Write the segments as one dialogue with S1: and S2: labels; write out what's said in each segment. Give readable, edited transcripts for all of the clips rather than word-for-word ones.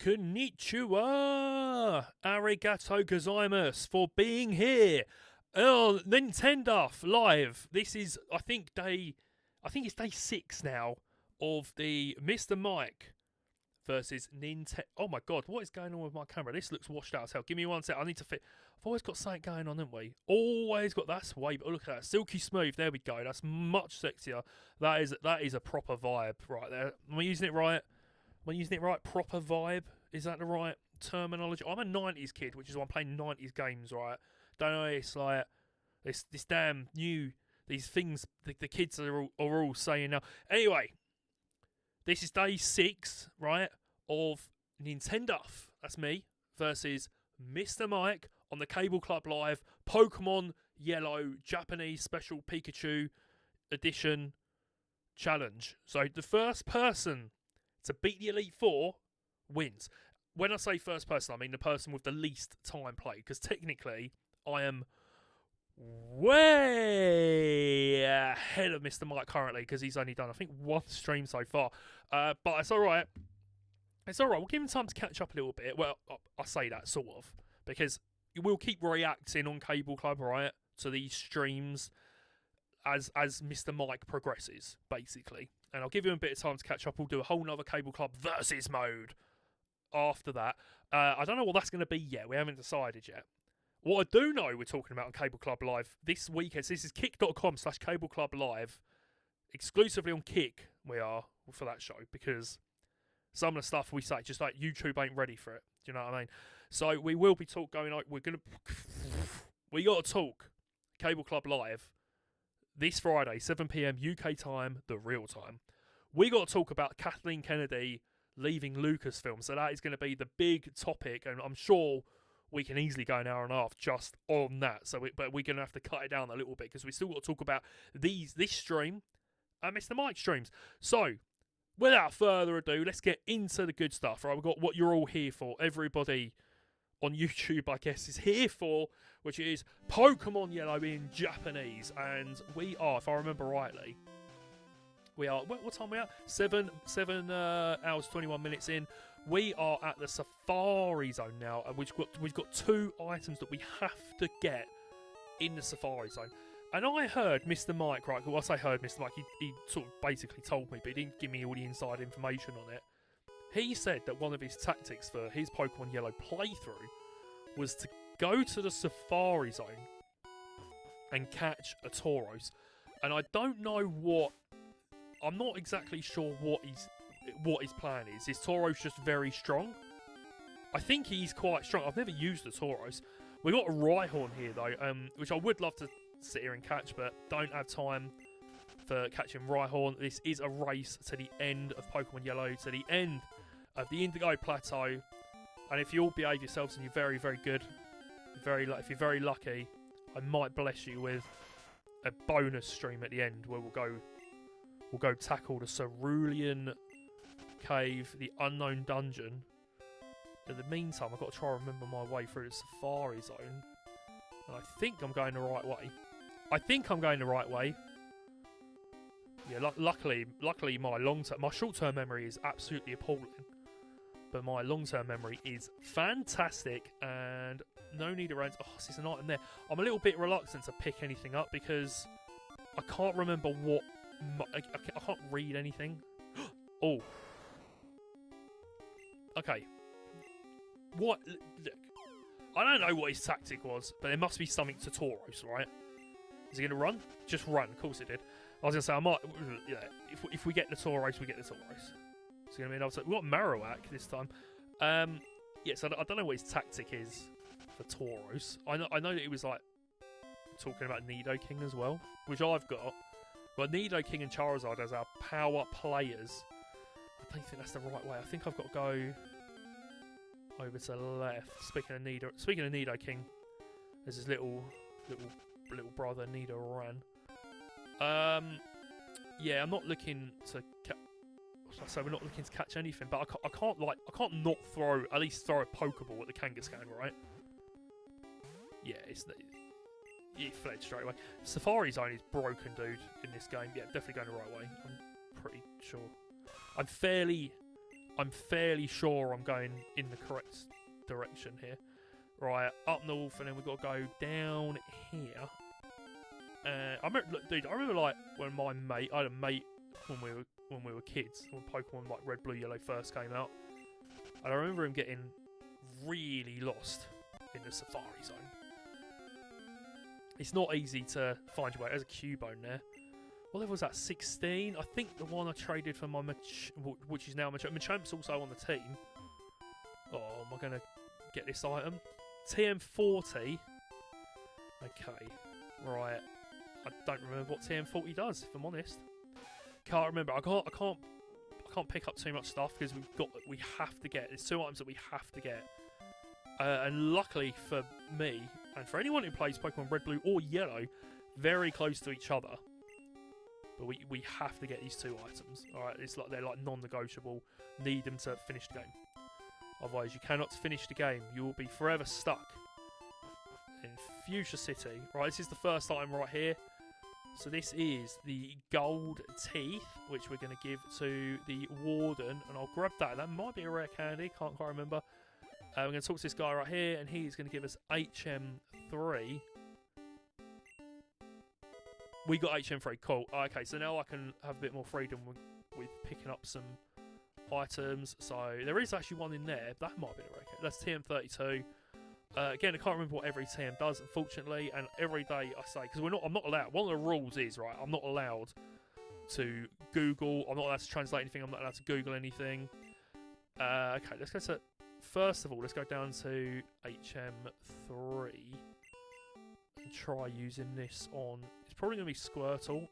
S1: Konnichiwa! Arigato gozaimasu for being here. Oh, Nintendo Live. This is, I think it's day 6 now of the Mr. Mike versus Nintendo. Oh my god, what is going on with my camera? This looks washed out as hell. Give me one sec. I need to fit. I've always got something going on, haven't we? Always got. That's way. Oh, look at that, silky smooth. There we go. That's much sexier. That is a proper vibe right there. Am I using it right? Proper vibe. Is that the right terminology? I'm a 90s kid, which is why I'm playing 90s games, right? Don't know. It's like this damn new these things the kids are all saying now. Anyway. This is day 6, right, of Nintendo. That's me versus Mr. Mike on the Cable Club Live Pokémon Yellow Japanese Special Pikachu Edition Challenge. So the first person to beat the Elite Four wins. When I say first person, I mean the person with the least time played, because technically I am way ahead of Mr. Mike currently, because he's only done, I think, 1 stream so far. But it's alright. It's alright. We'll give him time to catch up a little bit. Well, I say that, sort of. Because we'll keep reacting on Cable Club, right, to these streams as Mr. Mike progresses, basically. And I'll give him a bit of time to catch up. We'll do a whole nother Cable Club versus mode after that. I don't know what that's going to be yet. We haven't decided yet. What I do know we're talking about on Cable Club Live this weekend, so this is kick.com/Cable Club Live, exclusively on Kick we are for that show, because some of the stuff we say, just like YouTube ain't ready for it. Do you know what I mean? So we will be we got to talk Cable Club Live this Friday, 7 PM UK time, the real time. We got to talk about Kathleen Kennedy leaving Lucasfilm, so that is going to be the big topic, and I'm sure we can easily go an hour and a half just on that. So, but we're going to have to cut it down a little bit, because we still got to talk about this stream and Mr. Mike streams. So, without further ado, let's get into the good stuff. Right, we've got what you're all here for. Everybody on YouTube, I guess, is here for, which is Pokemon Yellow in Japanese. And we are, if I remember rightly, we are, what time are we at? 7 hours, 21 minutes in. We are at the Safari Zone now, and we've got 2 items that we have to get in the Safari Zone. And I heard Mr. Mike, right? Well, I say heard Mr. Mike, he sort of basically told me, but he didn't give me all the inside information on it. He said that one of his tactics for his Pokemon Yellow playthrough was to go to the Safari Zone and catch a Tauros. And I don't know I'm not exactly sure what his plan is. Is Tauros just very strong? I think he's quite strong. I've never used a Tauros. We got a Rhyhorn here though, which I would love to sit here and catch, but don't have time for catching Rhyhorn. This is a race to the end of Pokemon Yellow, to the end of the Indigo Plateau. And if you all behave yourselves and you're very, very good, if you're very lucky, I might bless you with a bonus stream at the end where we'll go tackle the Cerulean Cave, the Unknown Dungeon. In the meantime, I've got to try and remember my way through the Safari Zone. And I think I'm going the right way. Yeah, luckily my short-term memory is absolutely appalling. But my long-term memory is fantastic, and no need around. Oh, there's an item there. I'm a little bit reluctant to pick anything up because I can't remember what. I can't read anything. Oh. Okay. What? Look. I don't know what his tactic was, but there must be something to Tauros, right? Is he going to run? Just run. Of course it did. I was going to say, I might. Yeah, if we get the Tauros, we get the Tauros. It's going to be another. We've got Marowak this time. Yeah, so I don't know what his tactic is for Tauros. I know that he was like talking about Nidoking as well, which I've got. But Nidoking and Charizard as our power players. I don't think that's the right way. I think I've got to go over to the left. Speaking of Nidoking, there's his little brother Nidoran. Yeah, I'm not looking to. So we're not looking to catch anything, but I can't not throw a Pokeball at the Kangaskhan, right? Yeah, he fled straight away. Safari Zone is broken, dude, in this game. Yeah, definitely going the right way. I'm pretty sure. I'm fairly I'm fairly sure I'm going in the correct direction here. Right, up north, and then we've got to go down here. I remember, look, dude, I remember like when I had a mate when we were kids, when Pokemon like Red, Blue, Yellow first came out, and I remember him getting really lost in the Safari Zone. It's not easy to find your way. There's a Cubone there. What level was that? 16? I think the one I traded for my which is now Machamp. Machamp's also on the team. Oh, am I gonna get this item? TM40. Okay, right. I don't remember what TM40 does, if I'm honest. Can't remember. I can't pick up too much stuff because we have to get. There's 2 items that we have to get. And luckily for me and for anyone who plays Pokemon Red, Blue, or Yellow, very close to each other. But we have to get these 2 items. All right, it's like they're like non-negotiable. Need them to finish the game. Otherwise, you cannot finish the game. You will be forever stuck in Fuchsia City. Right, this is the first item right here. So this is the gold teeth, which we're going to give to the Warden, and I'll grab that. That might be a rare candy. Can't quite remember. We're going to talk to this guy right here, and he's going to give us HM3. We got HM3. Cool. Okay, so now I can have a bit more freedom with picking up some items. So there is actually one in there. That might be a rare candy. That's TM32. Again, I can't remember what every TM does, unfortunately, and every day I say, because I'm not allowed, one of the rules is, right, I'm not allowed to Google, I'm not allowed to translate anything, I'm not allowed to Google anything. Okay, let's go to, first of all, let's go down to HM3 and try using this on, it's probably going to be Squirtle.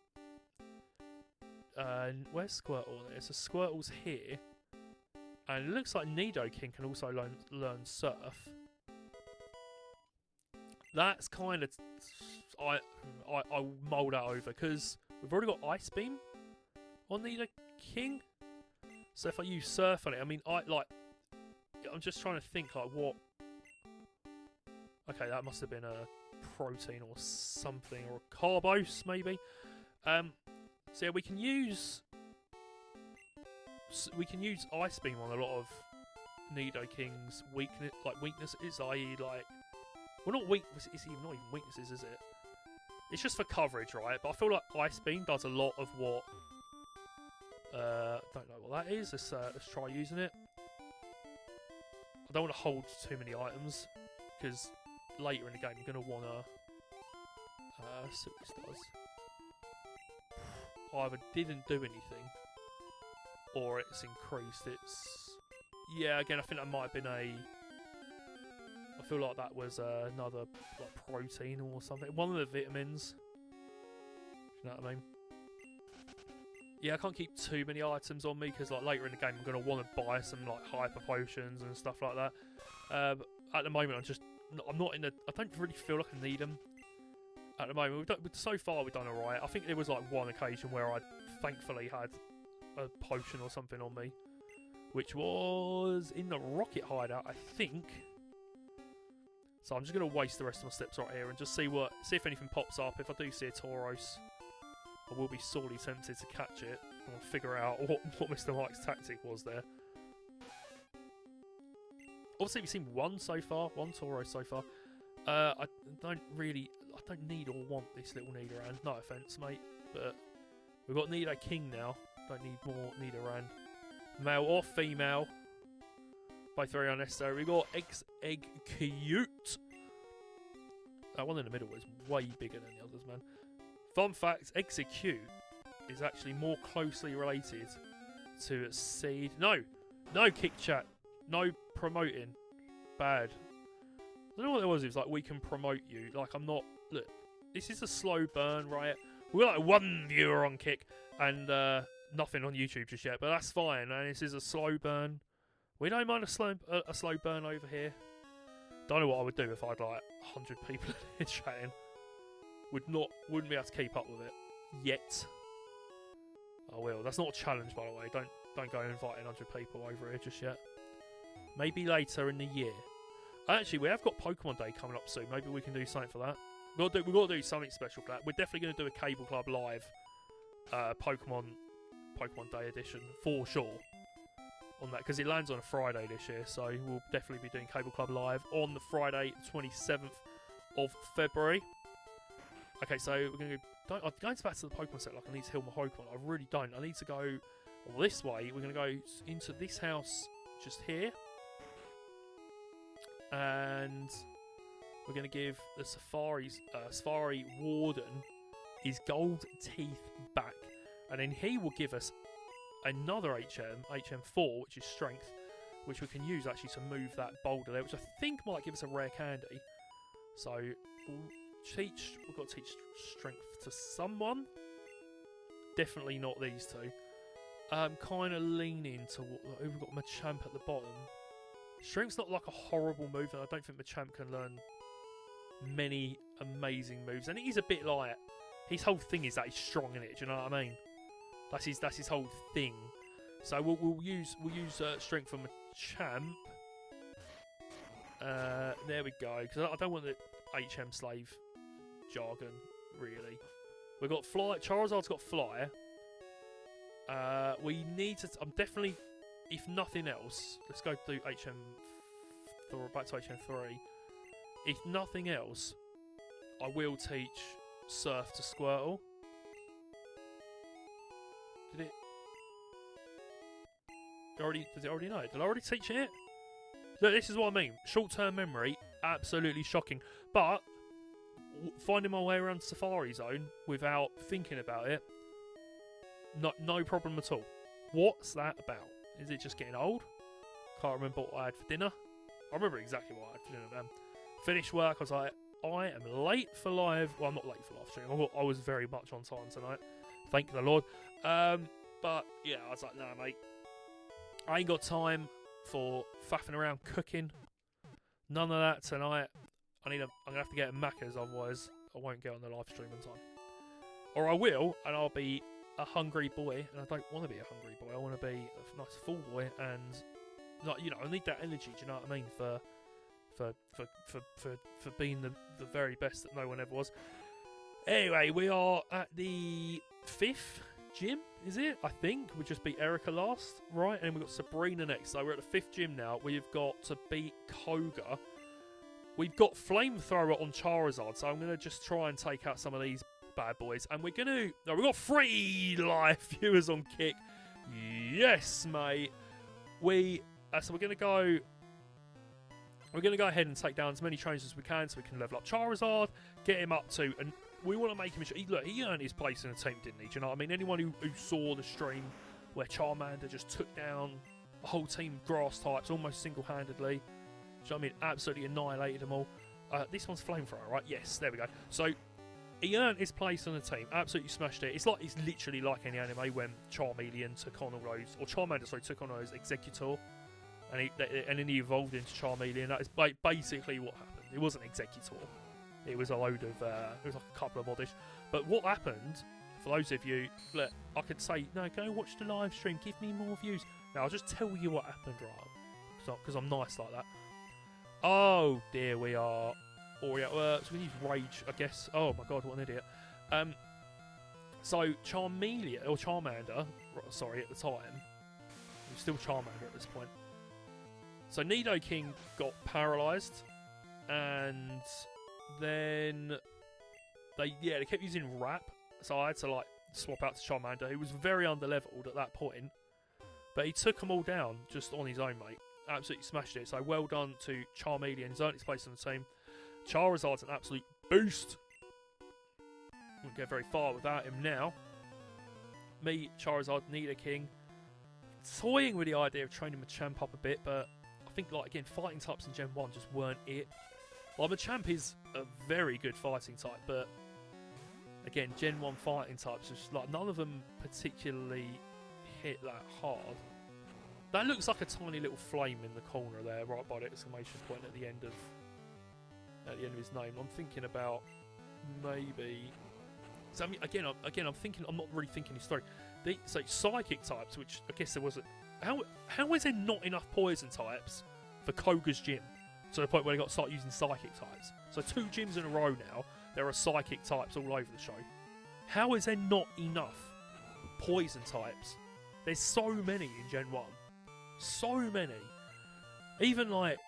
S1: Where's Squirtle? There's a Squirtle's here, and it looks like Nidoking can also learn Surf. That's kind of... I'll mull that over, because we've already got Ice Beam on Nidoking. So if I use Surf on it, I mean, I'm just trying to think, like, what... Okay, that must have been a protein or something, or a Carbos, maybe. So yeah, we can use Ice Beam on a lot of Nidoking's weaknesses, i.e., like... Well, not weaknesses. It's not even weaknesses, is it? It's just for coverage, right? But I feel like Ice Beam does a lot of what. Don't know what that is. Let's try using it. I don't want to hold too many items because later in the game you're gonna wanna see what this does. Either didn't do anything or it's increased. Yeah. Again, I think that might have been a. I feel like that was another like protein or something. One of the vitamins. You know what I mean? Yeah, I can't keep too many items on me because like later in the game I'm going to want to buy some like hyper potions and stuff like that. But at the moment I'm not in a. I don't really feel like I need them. At the moment, so far we've done alright. I think there was like one occasion where I thankfully had a potion or something on me, which was in the rocket hideout, I think. So I'm just going to waste the rest of my steps right here and just see if anything pops up. If I do see a Tauros, I will be sorely tempted to catch it and figure out what Mr. Mike's tactic was there. Obviously, we've seen one so far, one Tauros so far. I don't need or want this little Nidoran. No offense, mate, but we've got Nidoking now. Don't need more Nidoran. Male or female. Both very unnecessary. We got Execute. That one in the middle is way bigger than the others, man. Fun fact, Execute is actually more closely related to Seed. No, Kick Chat. No promoting. Bad. I don't know what it was. It was like, we can promote you. Like, I'm not... Look, this is a slow burn, right? We've got like 1 viewer on Kick and nothing on YouTube just yet, but that's fine. And this is a slow burn. We don't mind a slow burn over here. Don't know what I would do if I had like 100 people in here chatting. Wouldn't be able to keep up with it yet. I will. That's not a challenge, by the way. Don't go inviting 100 people over here just yet. Maybe later in the year. Actually, we have got Pokemon Day coming up soon. Maybe we can do something for that. We've got to do something special for that. We're definitely going to do a Cable Club Live Pokemon Day edition for sure. on that because it lands on a Friday this year. So we'll definitely be doing Cable Club Live on the Friday, 27th of February. Okay, so we're going to go. I'm going back to the Pokemon set like I need to heal my Pokemon. I really don't. I need to go this way. We're going to go into this house just here. And we're going to give the Safari Warden his gold teeth back. And then he will give us another HM4, which is Strength, which we can use actually to move that boulder there, which I think might give us a rare candy. So we've got to teach Strength to someone. Definitely not these two. Kind of leaning to we've got Machamp at the bottom. Strength's not like a horrible move, and I don't think Machamp can learn many amazing moves. And it is a bit like his whole thing is that he's strong in it. Do you know what I mean? That's his whole thing. So we'll use Strength for Machamp. There we go. Because I don't want the HM slave jargon really. We've got Fly. Charizard's got Fly. We need to. I'm definitely, if nothing else, let's go through back to HM3. If nothing else, I will teach Surf to Squirtle. Did it already know? Did I already teach it? Look, this is what I mean. Short-term memory, absolutely shocking. But finding my way around Safari Zone without thinking about it, no problem at all. What's that about? Is it just getting old? Can't remember what I had for dinner. I remember exactly what I had for dinner, man. Finished work, I was like, I am late for live. Well, I'm not late for live stream. I was very much on time tonight. Thank the Lord. But yeah, I was like, nah, mate. I ain't got time for faffing around cooking. None of that tonight. I'm gonna have to get a Macca's, otherwise I won't get on the live stream in time. Or I will, and I'll be a hungry boy, and I don't want to be a hungry boy. I want to be a nice full boy, and like, you know, I need that energy. Do you know what I mean? For being the very best that no one ever was. Anyway, we are at the 5th gym, is it? I think we just beat Erica last, right? And we've got Sabrina next. So we're at the 5th gym now. We've got to beat Koga. We've got Flamethrower on Charizard, so I'm going to just try and take out some of these bad boys. And we're going to... No, we've got 3 live viewers on Kick. Yes, mate. So we're going to go... We're going to go ahead and take down as many trainers as we can so we can level up Charizard, get him up to... And we want to make him... Look, he earned his place in the team, didn't he? Do you know what I mean? Anyone who saw the stream where Charmander just took down a whole team of grass types almost single-handedly... Do you know what I mean? Absolutely annihilated them all. This one's Flamethrower, right? Yes, there we go. So, he earned his place on the team. Absolutely smashed it. It's literally like any anime when Charmeleon took on all those... Or Charmander, sorry, took on all those Executor. And then he evolved into Charmeleon. That is basically what happened. It wasn't Executor. It was a load of... it was like a couple of oddish. But what happened, for those of you... Look, I could say, no, go watch the live stream. Give me more views. Now, I'll just tell you what happened, right? Because I'm nice like that. Oh dear, we are already at work. So we use Rage, I guess. Oh my god, what an idiot. So Charmeleon, or Charmander, sorry, at the time, he was still Charmander at this point. So Nidoking got paralysed, and then they kept using Wrap. So I had to like swap out to Charmander, who was very underleveled at that point, but he took them all down just on his own, mate. Absolutely smashed it. So well done to Charmeleon. He's earned his place on the team. Charizard's an absolute boost. Won't get very far without him now. Me, Charizard, Nidoking, toying with the idea of training Machamp up a bit, but I think, like, again, fighting types in Gen 1 just weren't it. Like, Machamp is a very good fighting type, but again, Gen 1 fighting types, just like none of them particularly hit that hard. That looks like a tiny little flame in the corner there, right by the exclamation point at the end of his name. I'm thinking about maybe. So I mean, again, I'm thinking. I'm not really thinking his story. So psychic types, which I guess there was. How is there not enough poison types for Koga's gym to the point where they got to start using psychic types? So 2 gyms in a row now, there are psychic types all over the show. How is there not enough poison types? There's so many in Gen 1. So many. Even like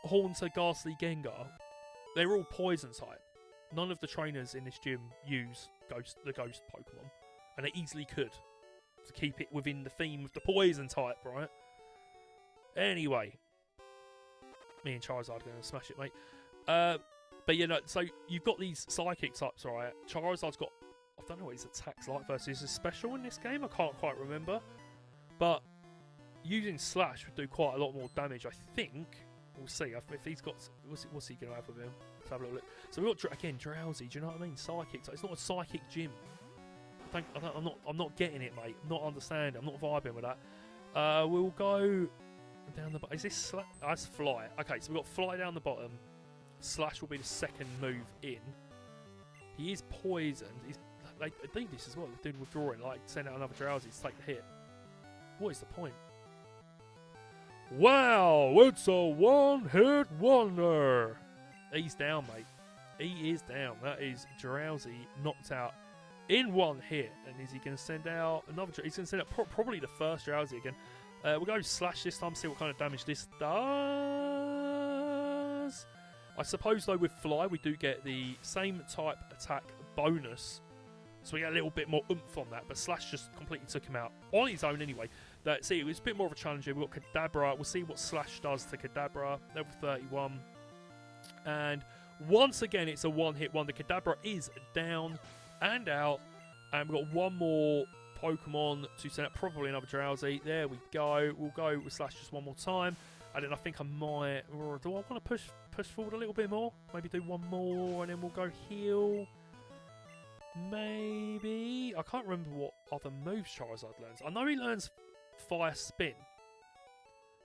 S1: Haunter, Ghastly, Gengar, they're all poison type. None of the trainers in this gym use the ghost Pokemon, and they easily could to keep it within the theme of the poison type, right? Anyway, me and Charizard are going to smash it, mate. But you know, so you've got these psychic types, right? Charizard's got, I don't know what his attack's like versus his special in this game. I can't quite remember, but using Slash would do quite a lot more damage, I think. We'll see if he's got. What's he going to have with him? Let's have a little look. So we've got again Drowsy. Do you know what I mean? Psychic. It's not a psychic gym. I'm not getting it, mate. I'm not understanding. I'm not vibing with that. We'll go down the bottom. Is this Slash? That's Fly. Okay, so we've got Fly down the bottom. Slash will be the second move in. He is poisoned. They do this as well. They're doing withdrawing, like send out another Drowsy to take the hit. What is the point? Wow, it's a one-hit wonder. He's down, mate. He is down. That is Drowsy knocked out in one hit. And is he going to send out another? He's going to send out probably the first Drowsy again. We'll go Slash this time, see what kind of damage this does. I suppose, though, with Fly, we do get the same type attack bonus. So we get a little bit more oomph on that. But Slash just completely took him out on his own anyway. See, it was a bit more of a challenge here. We've got Kadabra. We'll see what Slash does to Kadabra. Level 31. And once again, it's a one-hit wonder. Kadabra is down and out. And we've got one more Pokemon to send out. Probably another Drowsy. There we go. We'll go with Slash just one more time. And then I think I might... Do I want to push forward a little bit more? Maybe do one more and then we'll go heal. Maybe. I can't remember what other moves Charizard learns. I know he learns Fire Spin.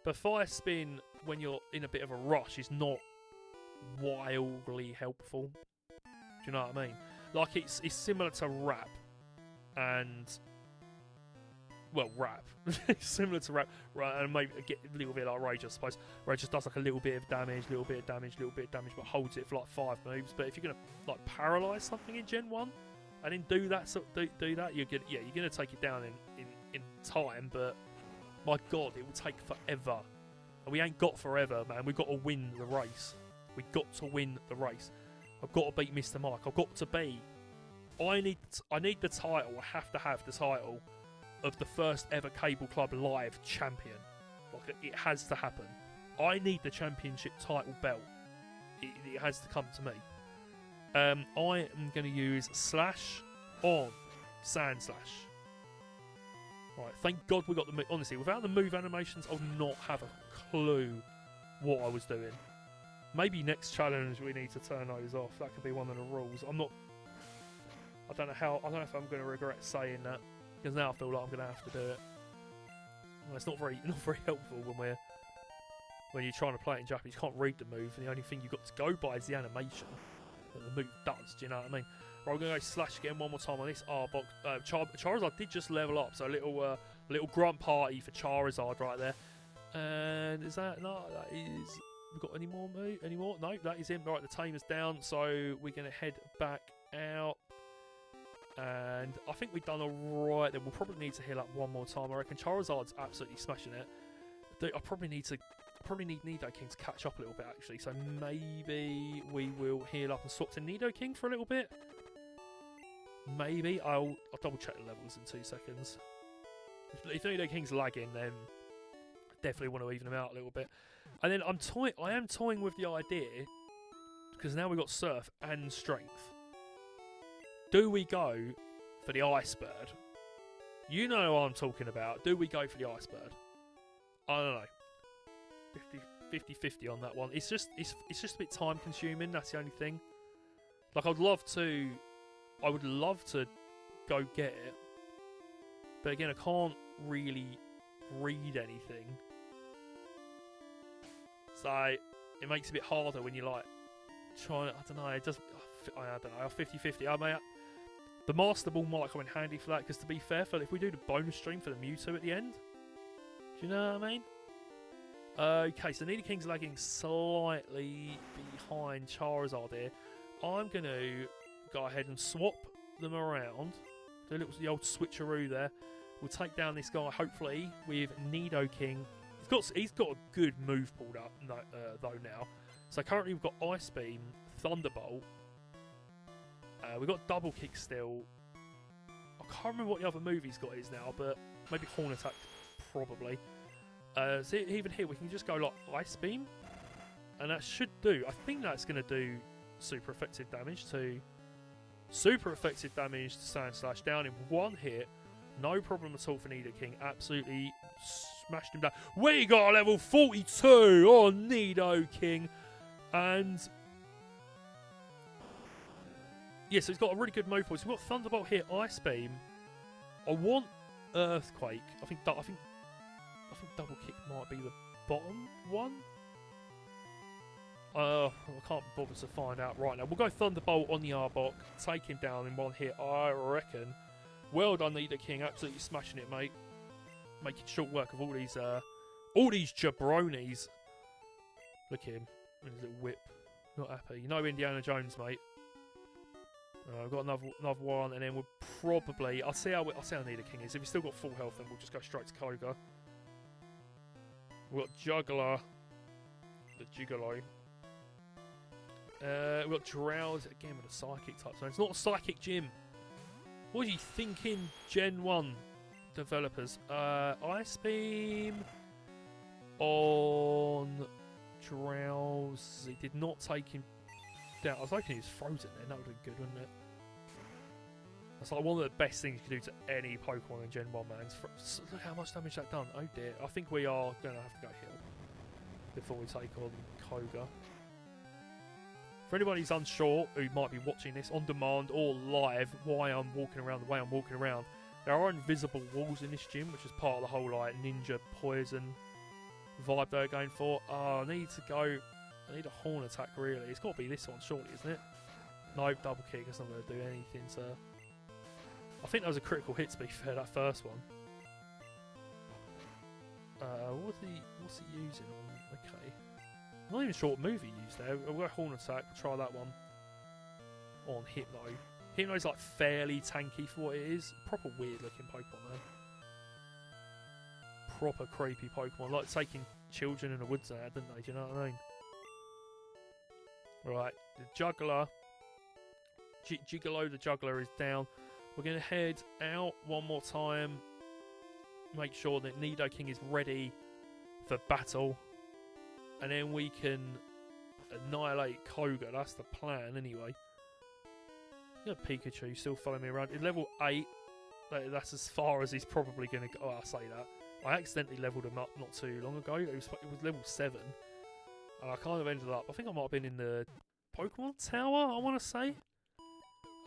S1: But Fire Spin, when you're in a bit of a rush, is not wildly helpful. Do you know what I mean? Like, it's similar to Rap. And... Well, Rap. It's similar to Rap. Right, and maybe get a little bit like Rage, I suppose. Rage just does like a little bit of damage, little bit of damage, but holds it for like 5 moves. But if you're going to like paralyze something in Gen 1 and then do that, you're going to take it down in time, but my god, it will take forever. And we ain't got forever, man. We've got to win the race. We've got to win the race. I've got to beat Mr. Mike. I've got to be. I need the title. I have to have the title of the first ever Cable Club Live champion. Like, it has to happen. I need the championship title belt. It has to come to me. I am going to use Slash on Sand Slash. Right, thank God we got the move. Honestly, without the move animations, I would not have a clue what I was doing. Maybe next challenge we need to turn those off. That could be one of the rules. I don't know if I'm going to regret saying that, because now I feel like I'm going to have to do it. Well, it's not very helpful when you're trying to play it in Japanese. You can't read the move, and the only thing you've got to go by is the animation that the move does. Do you know what I mean? Right, we're going to go Slash again one more time on this Arbok. Charizard did just level up, so a little grunt party for Charizard right there. And is that... No, that is... We've got any more? No, that is him. Right, the tamer's down, so we're going to head back out. And I think we've done alright. Then we'll probably need to heal up one more time. I reckon Charizard's absolutely smashing it. I probably need Nidoking to catch up a little bit, actually. So maybe we will heal up and swap to Nidoking for a little bit. Maybe. I'll double check the levels in 2 seconds. If Nidoking's lagging, then I definitely want to even him out a little bit. And then I am toying with the idea, because now we've got Surf and Strength. Do we go for the Ice Bird? You know what I'm talking about. Do we go for the Ice Bird? I don't know. 50-50 on that one. It's just a bit time consuming. That's the only thing. Like, I would love to go get it, but again, I can't really read anything. So it makes it a bit harder when you're like trying to, I don't know, it just, I don't know, 50-50. I mean, the Master Ball might come in handy for that, because to be fair, if we do the bonus stream for the Mewtwo at the end, do you know what I mean? Okay, so Nidoking's lagging slightly behind Charizard here. I'm going to go ahead and swap them around, do the old switcheroo there, We'll take down this guy, hopefully, with Nidoking. He's got a good move pulled up, though, now. So currently we've got Ice Beam, Thunderbolt. We've got Double Kick still. I can't remember what the other move he's got is now, but maybe Horn Attack, probably. So even here, we can just go like Ice Beam. And that should do. I think that's going to do super effective damage to... Super effective damage to Sand Slash down in one hit. No problem at all for Nidoking. Absolutely smashed him down. We got a level 42 on Nidoking. And... yeah, so he's got a really good move pool. So we've got Thunderbolt here, Ice Beam. I want Earthquake. I think Double Kick might be the bottom one. I can't bother to find out right now. We'll go Thunderbolt on the Arbok. Take him down in one hit, I reckon. Well done, Nidoking. Absolutely smashing it, mate. Making short work of all these jabronis. Look at him. With his little whip. Not happy. You know Indiana Jones, mate. I've got another one, and then we'll probably... I'll see how Nidoking is. If he's still got full health, then we'll just go straight to Koga. We've got Juggler. The Gigolo. We've got Drowse, again with a Psychic type. So it's not a Psychic Gym. What are you thinking, Gen 1 developers? Ice Beam on Drowse. He did not take him down. I was hoping he was frozen then. That would have been good, wouldn't it? That's like one of the best things you can do to any Pokemon in Gen 1, man. Look how much damage that done. Oh dear. I think we are going to have to go heal before we take on Koga. For anybody who's unsure, who might be watching this on demand or live, why I'm walking around the way I'm walking around, there are invisible walls in this gym, which is part of the whole like ninja poison vibe they're going for. Oh, I need a Horn Attack really. It's got to be this one, surely, isn't it? No, Double Kick. It's not going to do anything to... I think that was a critical hit, to be fair, that first one. What's he using on? Okay. I'm not even sure what move he used there. We'll go Horn Attack. We'll try that one on Hypno. Hypno's like fairly tanky for what it is. Proper weird looking Pokemon, man. Proper creepy Pokemon. Like taking children in the woods there, didn't they? Do you know what I mean? Right, the Juggler. Gigolo the Juggler is down. We're going to head out one more time. Make sure that Nidoking is ready for battle. And then we can annihilate Koga. That's the plan, anyway. Got Pikachu still following me around. In level 8, that's as far as he's probably going to go. Oh, I say that. I accidentally leveled him up not too long ago. It was level 7. And I kind of ended up... I think I might have been in the Pokemon Tower, I want to say.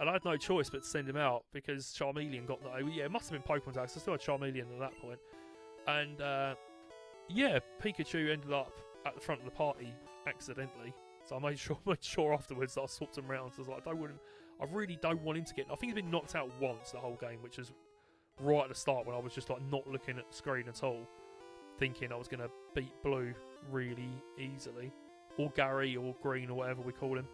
S1: And I had no choice but to send him out because Charmeleon got... Yeah, it must have been Pokemon Tower, because I still had Charmeleon at that point. And, yeah, Pikachu ended up at the front of the party accidentally, so I made sure afterwards that I swapped him around. So I was like, I really don't want him to get... I think he's been knocked out once the whole game, which is right at the start when I was just like not looking at the screen at all, thinking I was going to beat Blue really easily, or Gary, or Green, or whatever we call him.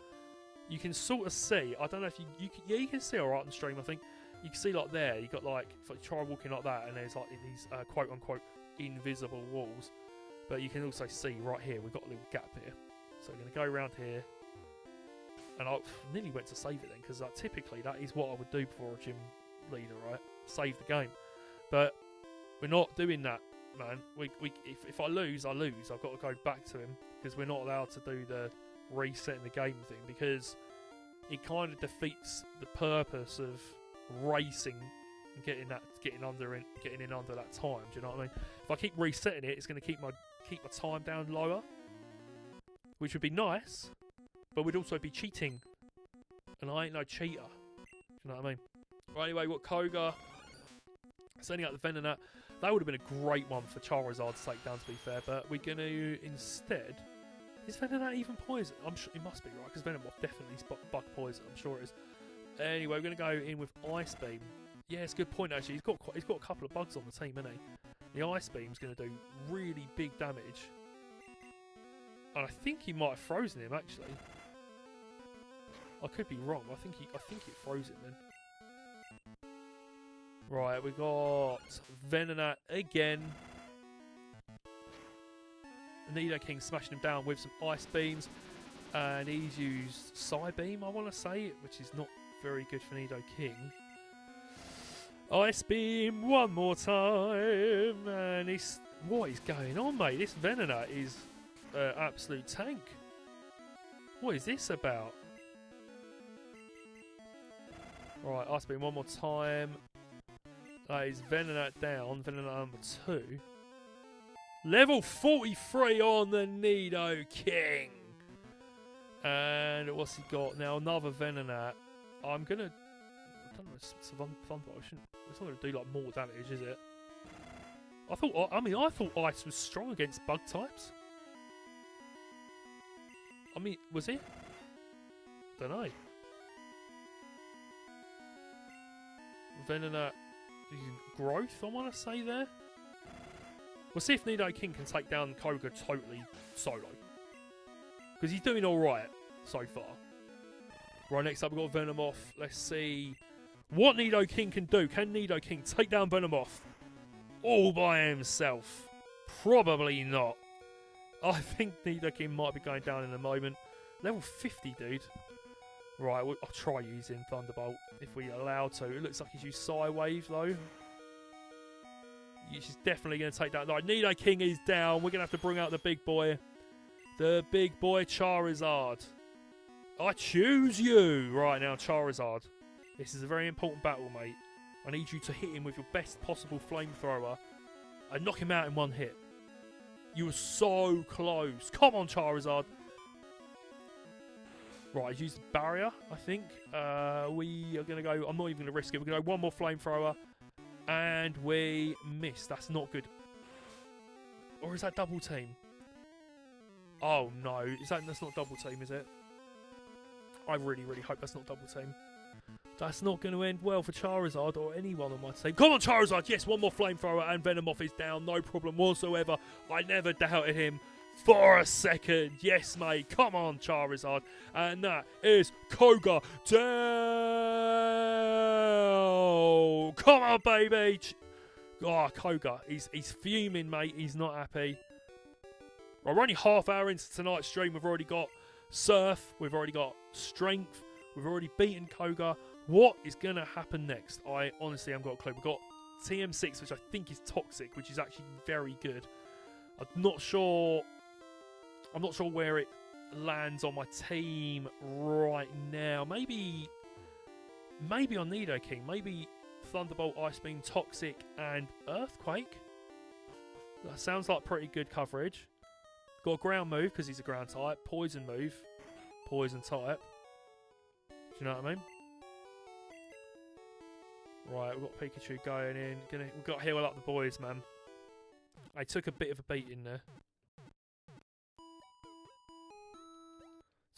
S1: You can sort of see. I don't know if you can see all right on stream. I think you can see like there. You got like if I try walking like that, and there's like these quote unquote invisible walls. But you can also see right here, we've got a little gap here. So we're going to go around here. And I nearly went to save it then, because typically that is what I would do before a gym leader, right? Save the game. But we're not doing that, man. If I lose, I lose. I've got to go back to him, because we're not allowed to do the resetting the game thing, because it kind of defeats the purpose of racing and getting in under that time. Do you know what I mean? If I keep resetting it, it's going to keep my time down lower, which would be nice, but would also be cheating, and I ain't no cheater. Do you know what I mean? Right, anyway, what Koga sending out the Venonat. That would have been a great one for Charizard to take down, to be fair, but we're going to instead... Is Venonat even poison? I'm sure it must be, right? Because Venomoth definitely is bug poison. I'm sure it is. Anyway, we're going to go in with Ice Beam. Yeah, it's a good point, actually. He's got a couple of bugs on the team, hasn't he? The Ice Beam's going to do really big damage. And I think he might have frozen him, actually. I could be wrong. I think it froze him then. Right, we got Venonat again. Nidoking smashing him down with some ice beams. And he's used Psybeam, I want to say, which is not very good for Nidoking. Ice Beam one more time. And he's... What is going on, mate? This Venonat is absolute tank. What is this about? Right, Ice Beam one more time. That is Venonat down. Venonat number 2. Level 43 on the Nidoking. And what's he got now? Another Venonat. I'm going to... I don't know, it's Thunderbolt. It's not going to do like more damage, is it? I thought Ice was strong against bug types. I mean, was it? Don't know. Venonat growth, I want to say there. We'll see if Nidoking can take down Koga totally solo. Because he's doing alright so far. Right, next up we've got Venomoth. Let's see what Nidoking can do. Can Nidoking take down Venomoth all by himself? Probably not. I think Nidoking might be going down in a moment. Level 50, dude. Right, I'll try using Thunderbolt if we're allowed to. It looks like he's used Psywave, though. She's definitely going to take that. Right, Nidoking is down. We're going to have to bring out the big boy. The big boy Charizard. I choose you. Right now, Charizard. This is a very important battle, mate. I need you to hit him with your best possible flamethrower and knock him out in one hit. You were so close. Come on, Charizard. Right, I've used the barrier, I think. We are going to go... I'm not even going to risk it. We're going to go one more flamethrower. And we missed. That's not good. Or is that double team? Oh, no. That's not double team, is it? I really, really hope that's not double team. That's not going to end well for Charizard or anyone on my team. Come on, Charizard! Yes, one more flamethrower and Venomoth is down. No problem whatsoever. I never doubted him for a second. Yes, mate. Come on, Charizard. And that is Koga down. Come on, baby. Oh, Koga. He's fuming, mate. He's not happy. We're only half hour into tonight's stream. We've already got Surf. We've already got Strength. We've already beaten Koga. What is going to happen next? I honestly haven't got a clue. We've got TM6, which I think is Toxic, which is actually very good. I'm not sure where it lands on my team right now. Maybe on Nidoking. Maybe Thunderbolt, Ice Beam, Toxic, and Earthquake. That sounds like pretty good coverage. Got a ground move because he's a ground type. Poison move. Poison type. Do you know what I mean? Right, we've got Pikachu going in. We've got to heal up the boys, man. I took a bit of a beating there.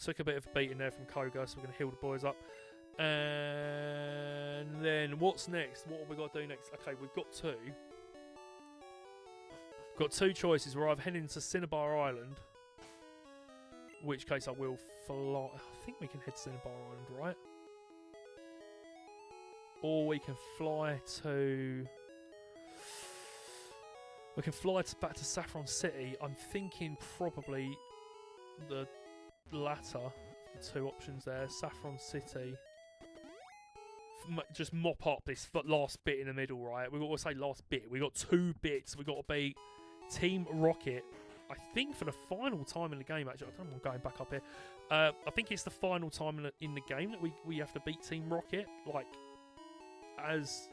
S1: Took a bit of a beating there from Koga, so we're going to heal the boys up. And then what's next? What have we got to do next? Okay, we've got two. We've got two choices. We're either heading to Cinnabar Island, in which case I will fly. I think we can head to Cinnabar Island, right? Or we can fly to... We can fly back to Saffron City. I'm thinking probably the latter. The two options there. Saffron City. Just mop up this last bit in the middle, right? We've got to say last bit. We've got 2 bits. We've got to beat Team Rocket. I think for the final time in the game, actually. I don't know, I'm going back up here. I think it's the final time in the game that we have to beat Team Rocket. Like, as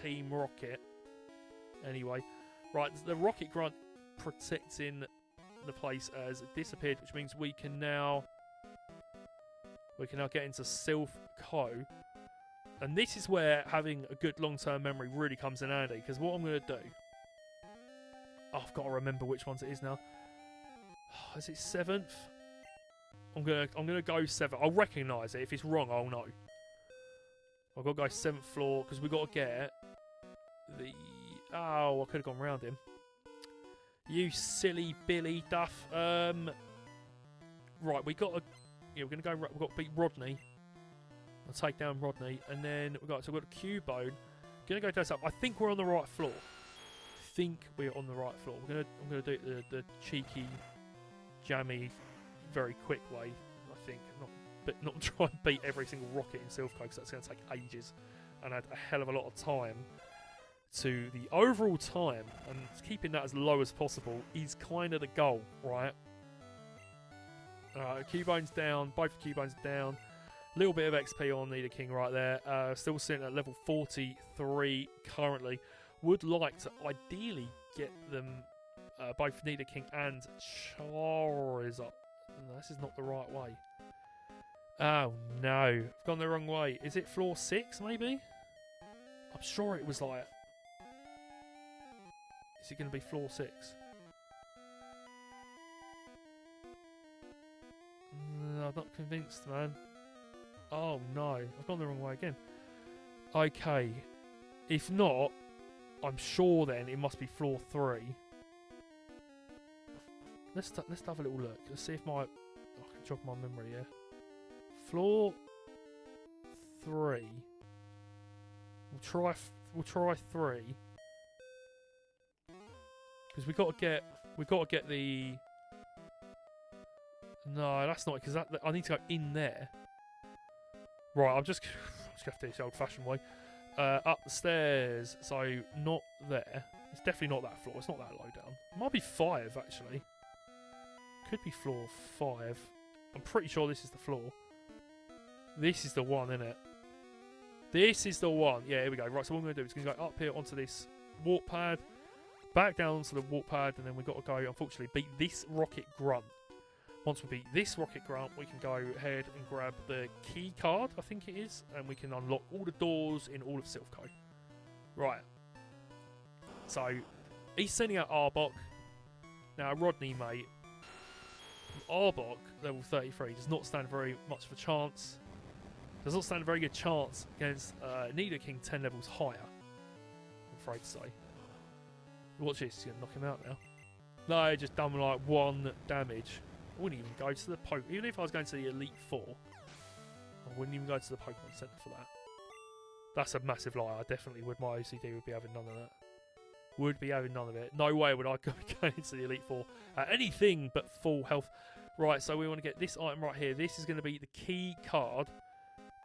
S1: Team Rocket. Anyway. Right, the Rocket Grunt protecting the place has disappeared, which means we can now get into Sylph Co. And this is where having a good long-term memory really comes in handy, because what I'm going to do... Oh, I've got to remember which ones it is now. Is it 7th? I'm gonna go 7th. I'll recognise it. If it's wrong, I'll know. I've got to go 7th floor, because we've got to get the... Oh, I could have gone round him. You silly Billy Duff. Right, we got to... Yeah, we're going to go... We've got to beat Rodney. I'll take down Rodney. And then we've got... So we've got a Cubone. gonna go down south. I think we're on the right floor. I'm gonna do it the cheeky, jammy, very quick way. I think not try and beat every single rocket in Silph Co because that's gonna take ages and add a hell of a lot of time to the overall time, and keeping that as low as possible is kind of the goal, right? Cubone's down, both Cubones are down. Little bit of XP on Nidoking right there. Still sitting at level 43 currently. Would like to ideally get them both Nidoking and Charizard. No, this is not the right way. Oh no, I've gone the wrong way. Is it floor 6 maybe? I'm sure it was like... Is it going to be floor 6? No, I'm not convinced, man. Oh no, I've gone the wrong way again. Okay, if not, I'm sure then it must be floor 3. Let's have a little look. Let's see if I can jog my memory here. Floor 3. We'll try 3. Because we got to get the. No, that's not, because I need to go in there. Right, I'm just gonna have to do this the old-fashioned way. Up the stairs, so not there. It's definitely not that floor. It's not that low down. It might be 5 actually. Could be floor 5. I'm pretty sure this is the floor. This is the one, isn't it? This is the one. Yeah, here we go. Right, so what we're going to do is going to go up here onto this warp pad, back down onto the warp pad, and then we've got to go, unfortunately, beat this Rocket Grunt. Once we beat this Rocket Grunt, we can go ahead and grab the key card, I think it is, and we can unlock all the doors in all of Silph Co. Right. So, he's sending out Arbok. Now, Rodney, mate, Arbok, level 33, does not stand very much of a chance. Does not stand a very good chance against Nidoking 10 levels higher, I'm afraid to say. Watch this, he's going to knock him out now. No, just done like 1 damage. I wouldn't even go to the Pokemon. Even if I was going to the Elite Four, I wouldn't even go to the Pokemon Center for that. That's a massive lie. I definitely would. My OCD would be having none of that. Would be having none of it. No way would I go into the Elite Four at anything but full health. Right, so we want to get this item right here. This is going to be the key card.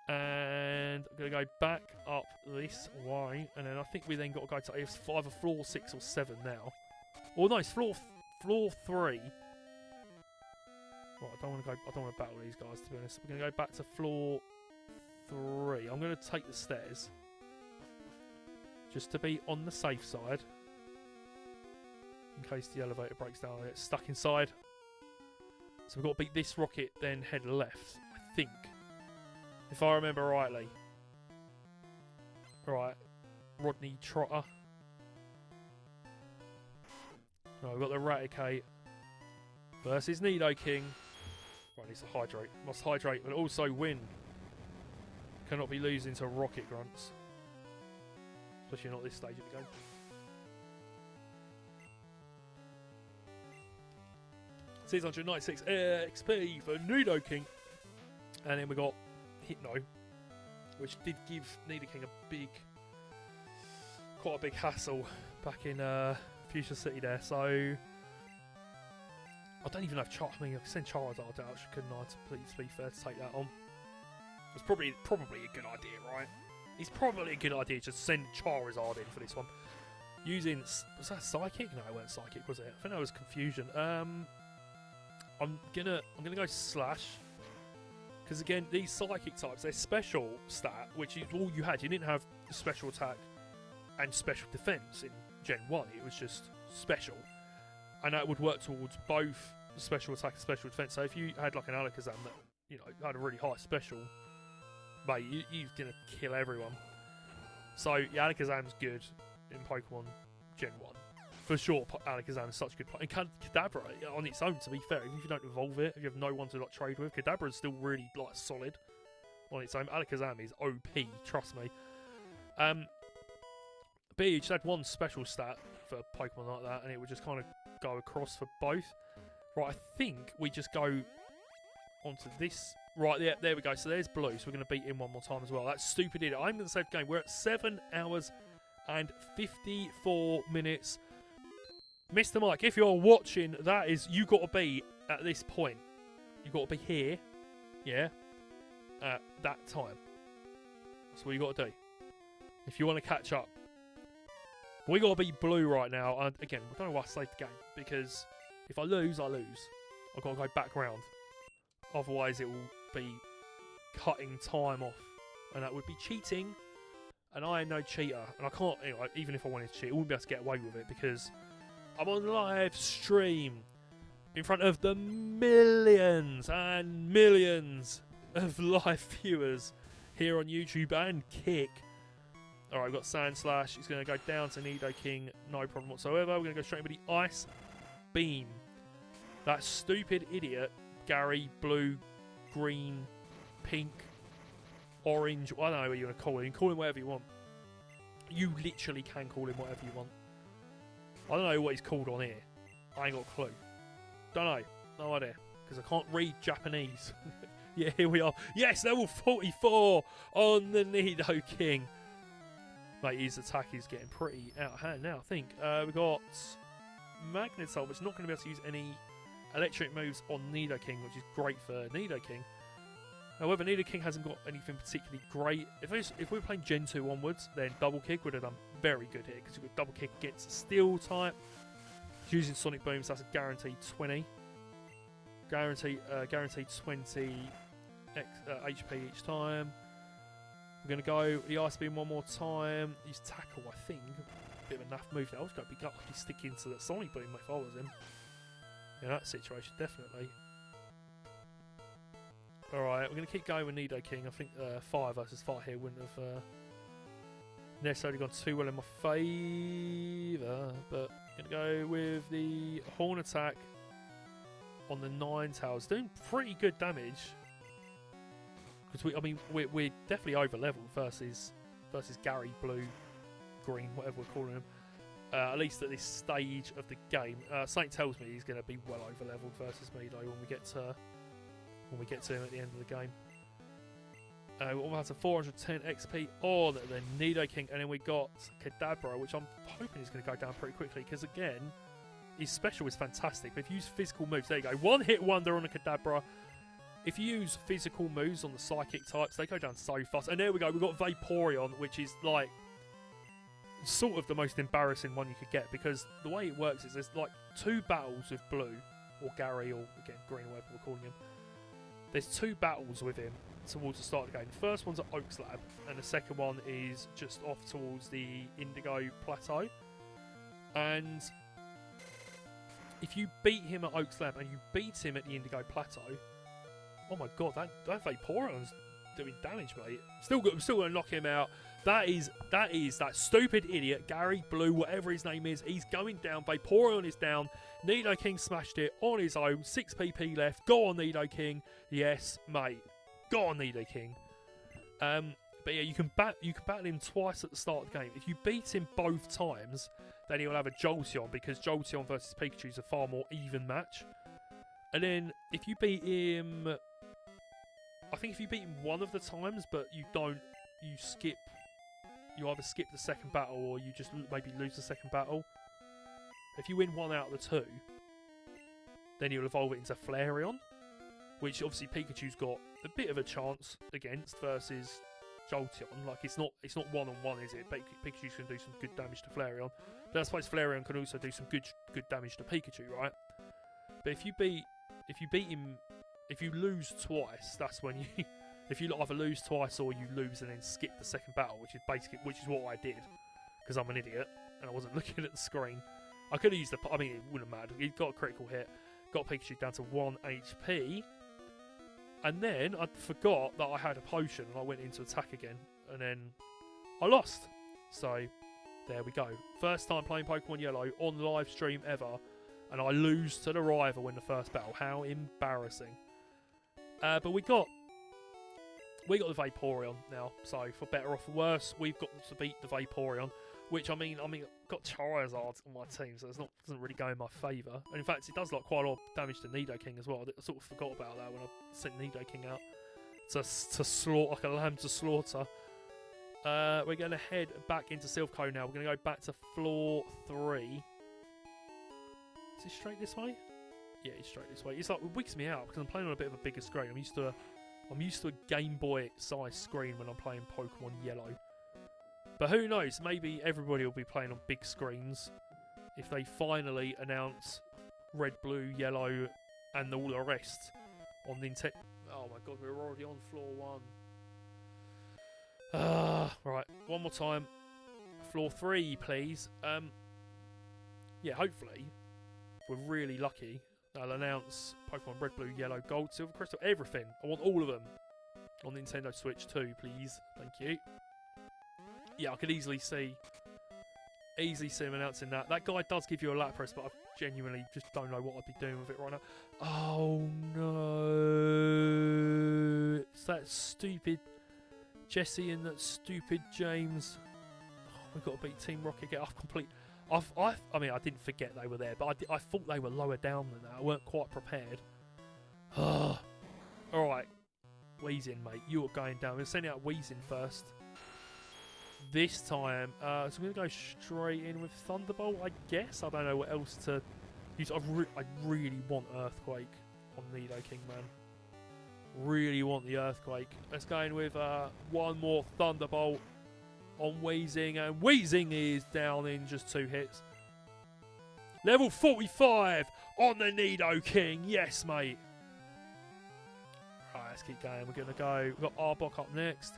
S1: And I'm going to go back up this way. And then I think we then got to go to either floor 6 or 7 now. Or no, it's floor 3. Right, I don't want to battle these guys, to be honest. We're going to go back to floor 3. I'm going to take the stairs, just to be on the safe side, in case the elevator breaks down and I get stuck inside. So we've got to beat this rocket, then head left, I think, if I remember rightly. Right, Rodney Trotter. Right, we've got the Raticate versus Nidoking. Right, needs to hydrate. Must hydrate, but also win. Cannot be losing to Rocket Grunts. Especially not this stage of the game. Sees 196 XP for Nidoking. And then we got Hypno, which did give Nidoking quite a big hassle back in Fuchsia City there. So I don't even know if I can send Charizard out, couldn't I, to be fair, to take that on. It's probably a good idea, right? It's probably a good idea to send Charizard in for this one. Using, was that Psychic? No, it wasn't Psychic, was it? I think that was Confusion. I'm gonna go Slash, because again, these Psychic types, they're special stat, which is all you had. You didn't have special attack and special defense in Gen 1. It was just special. And that would work towards both special attack and special defense. So if you had like an Alakazam that, you know, had a really high special, mate, you're gonna kill everyone. So yeah, Alakazam's good in Pokemon Gen 1. For sure, Alakazam is such a good Pokemon. And Kadabra on its own, to be fair, even if you don't evolve it, if you have no one to like trade with, Kadabra is still really like solid on its own. Alakazam is OP, trust me. But you just had one special stat for Pokemon like that, and it would just kind of go across for both. Right, I think we just go onto this. Right, there we go. So there's Blue, so we're going to beat him one more time as well. That's stupid idiot. I'm going to save the game. We're at 7 hours and 54 minutes. Mr. Mike, if you're watching, that is, you got to be at this point. You got to be here, yeah, at that time. That's what you got to do. If you want to catch up. We got to beat blue right now. And again, I don't know why I saved the game. Because if I lose, I lose. I've got to go back round. Otherwise, it will be cutting time off. And that would be cheating. And I am no cheater. And I can't, anyway, even if I wanted to cheat, I wouldn't be able to get away with it. Because I'm on live stream. In front of the millions and millions of live viewers here on YouTube and Kick. Alright, we've got Sand Slash. He's going to go down to Nidoking. No problem whatsoever. We're going to go straight into the Ice Beam. That stupid idiot, Gary, blue, green, pink, orange. I don't know what you want to call him. You can call him whatever you want. You literally can call him whatever you want. I don't know what he's called on here. I ain't got a clue. Don't know. No idea. Because I can't read Japanese. Yeah, here we are. Yes, level 44 on the Nidoking. Mate, his attack is getting pretty out of hand now, I think. We've got Magnet Assault, which is not going to be able to use any electric moves on Nidoking, which is great for Nidoking. However, Nidoking hasn't got anything particularly great. If we were playing Gen 2 onwards, then Double Kick would have done very good here, because you've got Double Kick against Steel type. Using Sonic Booms, that's a guaranteed 20. Guaranteed 20 HP each time. We're going to go the Ice Beam one more time. Use Tackle, I think. Bit of a naff move there. I was going to be sticking to that Sonic Boom if I was him. In that situation, definitely. Alright, we're going to keep going with Nidoking. I think fire versus fire here wouldn't have necessarily gone too well in my favour. But I'm going to go with the Horn Attack on the Ninetales. Doing pretty good damage. Because we're definitely over leveled versus Gary, blue, green, whatever we're calling him. At least at this stage of the game, something tells me he's going to be well over leveled versus me though when we get to him at the end of the game. We're almost at 410 XP on the Nidoking, and then we got Kadabra, which I'm hoping is going to go down pretty quickly because again, his special is fantastic. But if you use physical moves, there you go, one hit wonder on a Kadabra. If you use physical moves on the psychic types, they go down so fast. And there we go, we've got Vaporeon, which is like sort of the most embarrassing one you could get, because the way it works is there's like 2 battles with blue, or Gary, or again green, or whatever we're calling him. There's 2 battles with him towards the start of the game. The first one's at Oaks Lab, and the second one is just off towards the Indigo Plateau. And if you beat him at Oaks Lab and you beat him at the Indigo Plateau, oh my god, that Vaporeon's doing damage, mate. I'm still gonna knock him out. That is that stupid idiot, Gary Blue, whatever his name is. He's going down. Vaporeon is down. Nidoking smashed it on his own. 6 PP left. Go on, Nidoking. Yes, mate. Go on, Nidoking. But yeah, you can battle him twice at the start of the game. If you beat him both times, then he'll have a Jolteon, because Jolteon versus Pikachu is a far more even match. And then if you beat him, I think if you beat him one of the times, but you either skip the second battle or you just maybe lose the second battle. If you win one out of the 2, then you'll evolve it into Flareon, which obviously Pikachu's got a bit of a chance against versus Jolteon. Like it's not one-on-one, is it? Pikachu's can do some good damage to Flareon, but I suppose Flareon can also do some good damage to Pikachu, right? But if you lose twice, that's when you if you either lose twice or you lose and then skip the second battle, which is what I did, because I'm an idiot and I wasn't looking at the screen. I could have used I mean, it wouldn't matter. He got a critical hit, got Pikachu down to 1 HP, and then I forgot that I had a potion and I went into attack again, and then I lost. So there we go. First time playing Pokemon Yellow on live stream ever, and I lose to the rival in the first battle. How embarrassing. But we got the Vaporeon now, so for better or for worse, we've got to beat the Vaporeon. Which I mean, I've got Charizard on my team, so doesn't really go in my favour. And in fact, it does like quite a lot of damage to Nidoking as well. I sort of forgot about that when I sent Nidoking out to slaughter like a lamb to slaughter. We're going to head back into Silph now. We're going to go back to floor 3. Is it straight this way? Yeah, it's straight this way. It's like, it wigs me out because I'm playing on a bit of a bigger screen. I'm used to a Game Boy size screen when I'm playing Pokemon Yellow. But who knows? Maybe everybody will be playing on big screens if they finally announce Red, Blue, Yellow, and all the rest on Nintendo. Oh my god, we're already on floor 1. Right, one more time. Floor 3, please. Yeah, hopefully, if we're really lucky, they'll announce Pokemon Red, Blue, Yellow, Gold, Silver, Crystal, everything. I want all of them on Nintendo Switch too, please. Thank you. Yeah, I could easily see him announcing that. That guy does give you a Lapras, but I genuinely just don't know what I'd be doing with it right now. Oh no! It's that stupid Jesse and that stupid James. Oh, we've got to beat Team Rocket. I mean, I didn't forget they were there, but I thought they were lower down than that. I weren't quite prepared. Alright. Weezing, mate. You are going down. We're sending out Weezing first. This time, so I'm going to go straight in with Thunderbolt, I guess. I don't know what else to use. I really want Earthquake on Nidoking, man. Really want the Earthquake. Let's go in with one more Thunderbolt on Weezing, and Weezing is down in just 2 hits. Level 45 on the Nidoking. Yes, mate. Right, let's keep going. We're going to go. We've got Arbok up next.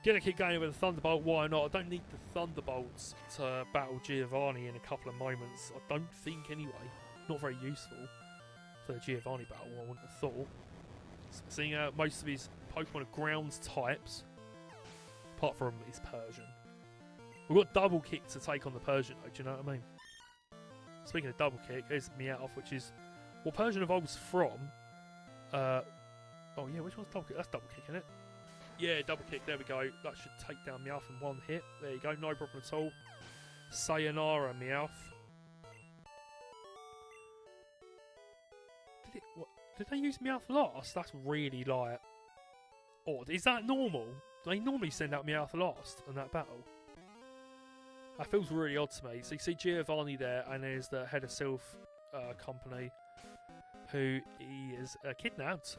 S1: Gonna keep going with a Thunderbolt, why not? I don't need the Thunderbolts to battle Giovanni in a couple of moments. I don't think anyway. Not very useful for the Giovanni battle, I wouldn't have thought. Seeing out most of his Pokemon are ground types, apart from his Persian. We've got Double Kick to take on the Persian though, do you know what I mean? Speaking of Double Kick, there's Meowth, which is what Persian evolves from. Oh yeah, which one's Double Kick? That's Double Kick, isn't it? Yeah, Double Kick, there we go. That should take down Meowth in 1 hit. There you go, no problem at all. Sayonara, Meowth. Did they use Meowth last? That's really, like, odd. Is that normal? Do they normally send out Meowth last in that battle? That feels really odd to me. So you see Giovanni there, and there's the head of Sylph company, who is kidnapped.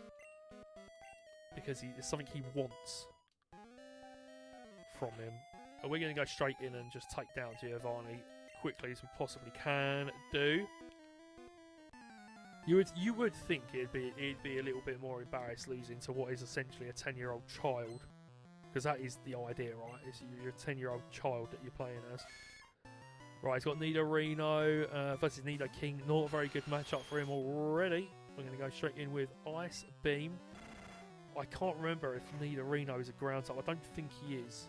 S1: Because it's something he wants from him. And we're going to go straight in and just take down Giovanni quickly as we possibly can do. You would think it'd be a little bit more embarrassed losing to what is essentially a 10-year-old child, because that is the idea, right? Is you're a 10-year-old child that you're playing as. Right, he's got Nidorino versus Nidoking. Not a very good matchup for him already. We're going to go straight in with Ice Beam. I can't remember if Nidorino is a ground type. I don't think he is.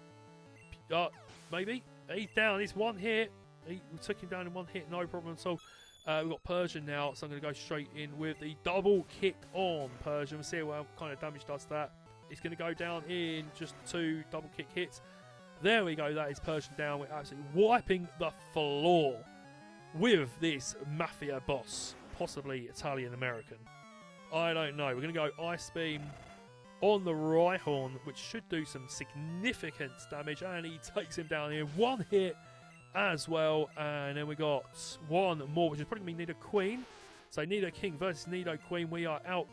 S1: Maybe. He's down. It's 1 hit. We took him down in 1 hit. No problem at all. We've got Persian now, so I'm going to go straight in with the Double Kick on Persian. We'll see what kind of damage does that. It's going to go down in just 2 Double Kick hits. There we go. That is Persian down. We're absolutely wiping the floor with this Mafia boss. Possibly Italian-American. I don't know. We're going to go Ice Beam on the Rhyhorn, which should do some significant damage, and he takes him down in 1 hit as well. And then we got 1 more, which is probably going to be Nidoqueen. So Nidoking versus Nidoqueen. We are out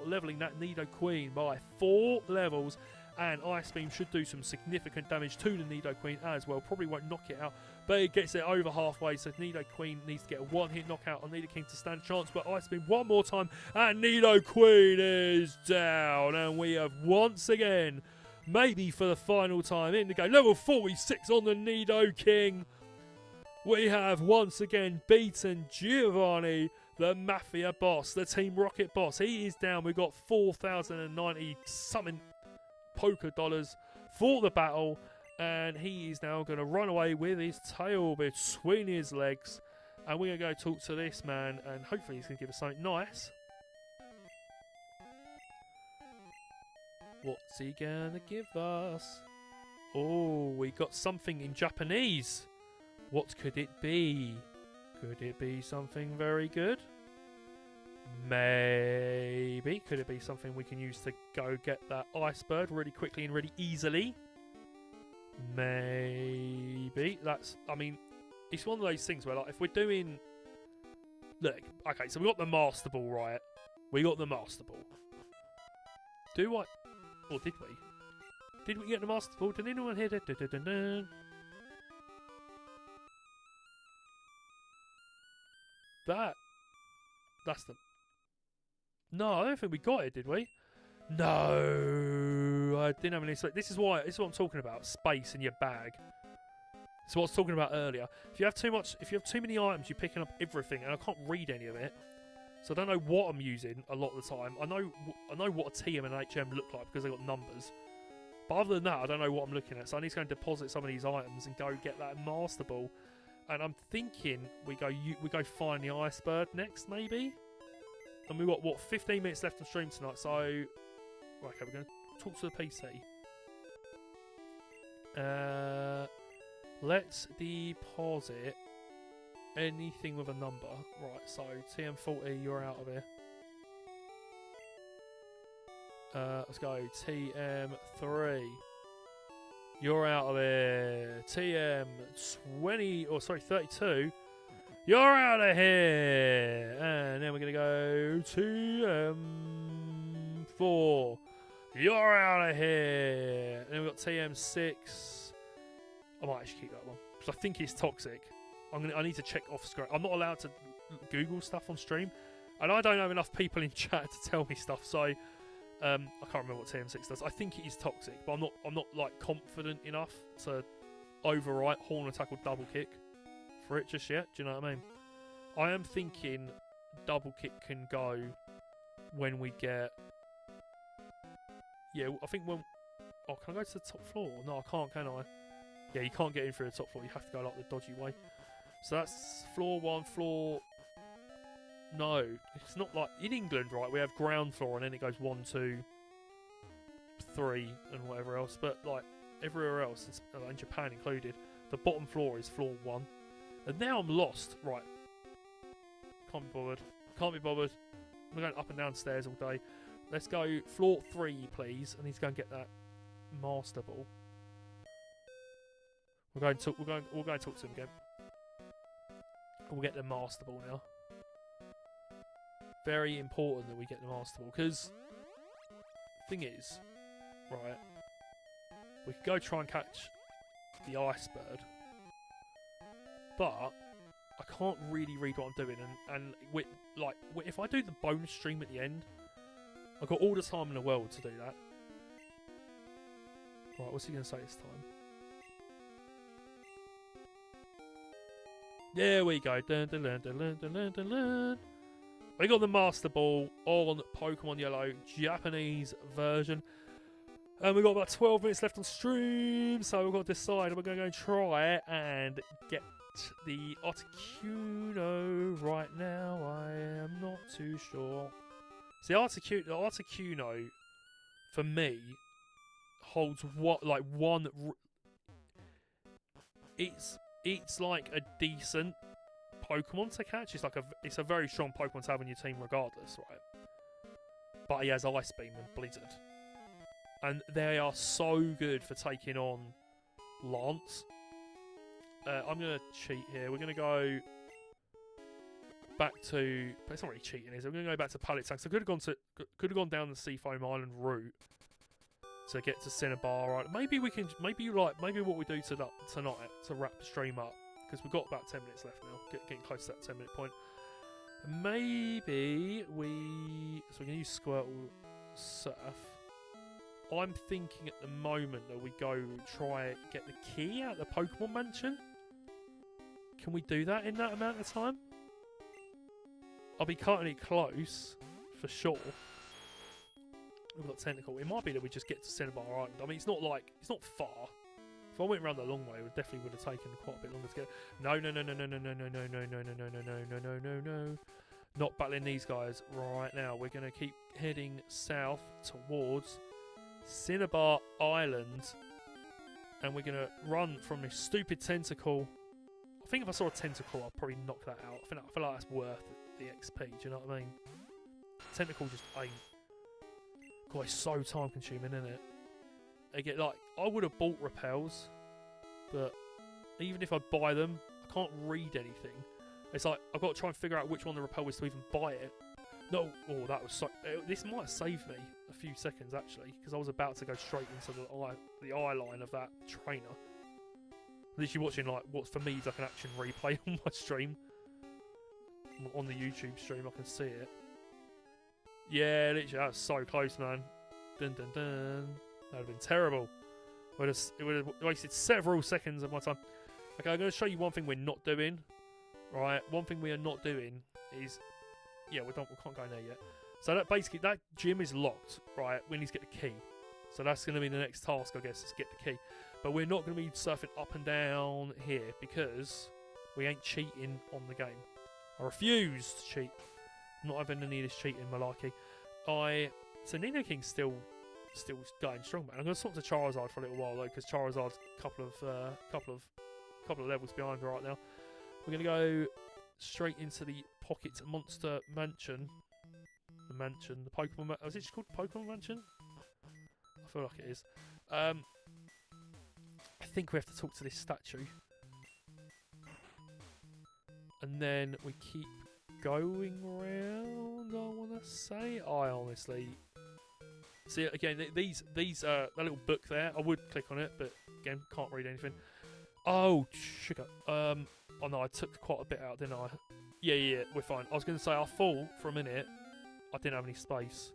S1: leveling that Nidoqueen by 4 levels, and Ice Beam should do some significant damage to the Nidoqueen as well. Probably won't knock it out, but it gets it over halfway, so Nidoqueen needs to get a 1-hit knockout on Nidoking to stand a chance. But Ice Beam one more time, and Nidoqueen is down. And we have once again, maybe for the final time, in the game, level 46 on the Nidoking. We have once again beaten Giovanni, the Mafia boss, the Team Rocket boss. He is down. We've got 4,090 something poker dollars for the battle, and he is now going to run away with his tail between his legs, and we're going to go talk to this man, and hopefully he's going to give us something nice. What's he going to give us? Oh, we got something in Japanese. What could it be? Could it be something very good? Maybe. Could it be something we can use to go get that Ice Bird really quickly and really easily? Maybe. That's... I mean, it's one of those things where, like, if we're doing... Look, okay, so we got the Master Ball, right? We got the Master Ball. Do I... Or did we? Did we get the Master Ball? Did anyone hear that? That's the... No, I don't think we got it, did we? No, I didn't have any space. This is what I'm talking about. Space in your bag. So what I was talking about earlier. If you have too many items, you're picking up everything, and I can't read any of it. So I don't know what I'm using a lot of the time. I know what a TM and an HM look like because they got numbers. But other than that, I don't know what I'm looking at. So I need to go and deposit some of these items and go get that Master Ball. And I'm thinking we go find the Ice Bird next, maybe. And we've got, what, 15 minutes left on stream tonight. So, okay, we're going to talk to the PC. Let's deposit anything with a number. Right, so TM40, you're out of here. Let's go TM3. You're out of here. TM20, or sorry, 32. You're out of here. And then we're going to go TM4. You're out of here. And then we've got TM6. I might actually keep that one because I think it's toxic. I need to check off screen. I'm not allowed to Google stuff on stream, and I don't have enough people in chat to tell me stuff. So I can't remember what TM6 does. I think it is toxic, but I'm not like confident enough to overwrite horn attack or double kick for it just yet. Do you know what I mean? I am thinking double kick can go when we get. Yeah, I think when. Oh, can I go to the top floor? No, I can't. Can I? Yeah, you can't get in through the top floor. You have to go like the dodgy way. So that's floor 1, floor... No, it's not like... In England, right, we have ground floor and then it goes 1, 2, 3 and whatever else. But, like, everywhere else, in Japan included, the bottom floor is floor 1. And now I'm lost. Right. Can't be bothered. Can't be bothered. I'm going up and down stairs all day. Let's go floor 3, please. I need to go and get that Master Ball. We'll go and talk to him again. We'll get the Master Ball now. Very important that we get the Master Ball because thing is, right? We could go try and catch the Ice Bird, but I can't really read what I'm doing. And if I do the bonus stream at the end, I've got all the time in the world to do that. Right, what's he going to say this time? There we go. Dun, dun, dun, dun, dun, dun, dun, dun. We got the Master Ball on Pokemon Yellow Japanese version. And we've got about 12 minutes left on stream. So we've got to decide. We're going to go and try and get the Articuno right now. I am not too sure. See, the Articuno, for me, holds one... It's like a decent Pokemon to catch. It's a very strong Pokemon to have in your team regardless, right? But he has Ice Beam and Blizzard. And they are so good for taking on Lance. I'm going to cheat here. We're going to go back to... But it's not really cheating, is it? We're going to go back to Pallet Tank. So could have gone down the Seafoam Island route to get to Cinnabar, right? Maybe what we do tonight to wrap the stream up, because we've got about 10 minutes left now, getting close to that 10-minute point. Maybe so we can use Squirtle Surf. I'm thinking at the moment that we go try get the key out of the Pokemon Mansion. Can we do that in that amount of time? I'll be cutting it close for sure. We've got Tentacle. It might be that we just get to Cinnabar Island. I mean, it's not far. If I went around the long way, it definitely would have taken quite a bit longer to get. No. Not battling these guys right now. We're going to keep heading south towards Cinnabar Island. And we're going to run from this stupid Tentacle. I think if I saw a Tentacle, I'd probably knock that out. I feel like that's worth the XP. Do you know what I mean? Tentacle just ain't. God, it's so time consuming, isn't it? I would have bought repels but even if I buy them, I can't read anything. It's like I've got to try and figure out which one the repel is to even buy it. No, oh, that was so. This might have saved me a few seconds actually, because I was about to go straight into the eye line of that trainer. Literally watching like what's for me is like an action replay on my stream, on the YouTube stream. I can see it. Yeah, literally, that was so close, man. Dun dun dun. That would have been terrible. It would have wasted several seconds of my time. Okay, I'm going to show you one thing we're not doing. Right, one thing we are not doing is, yeah, we can't go in there yet. So that basically, that gym is locked, right? We need to get the key. So that's going to be the next task, I guess, is get the key. But we're not going to be surfing up and down here because we ain't cheating on the game. I refuse to cheat. I'm not having any of this cheating, malarkey. So Nidoking's still going strong, man. I'm going to talk to Charizard for a little while though, because Charizard's a couple of levels behind right now. We're going to go straight into the Pocket Monster Mansion. The Pokemon. Was it just called Pokemon Mansion? I feel like it is. I think we have to talk to this statue, and then we keep going around. I want to say. I honestly see again. These that little book there. I would click on it, but again, can't read anything. Oh sugar. Oh no, I took quite a bit out, didn't I? Yeah, we're fine. I was going to say I thought for a minute I didn't have any space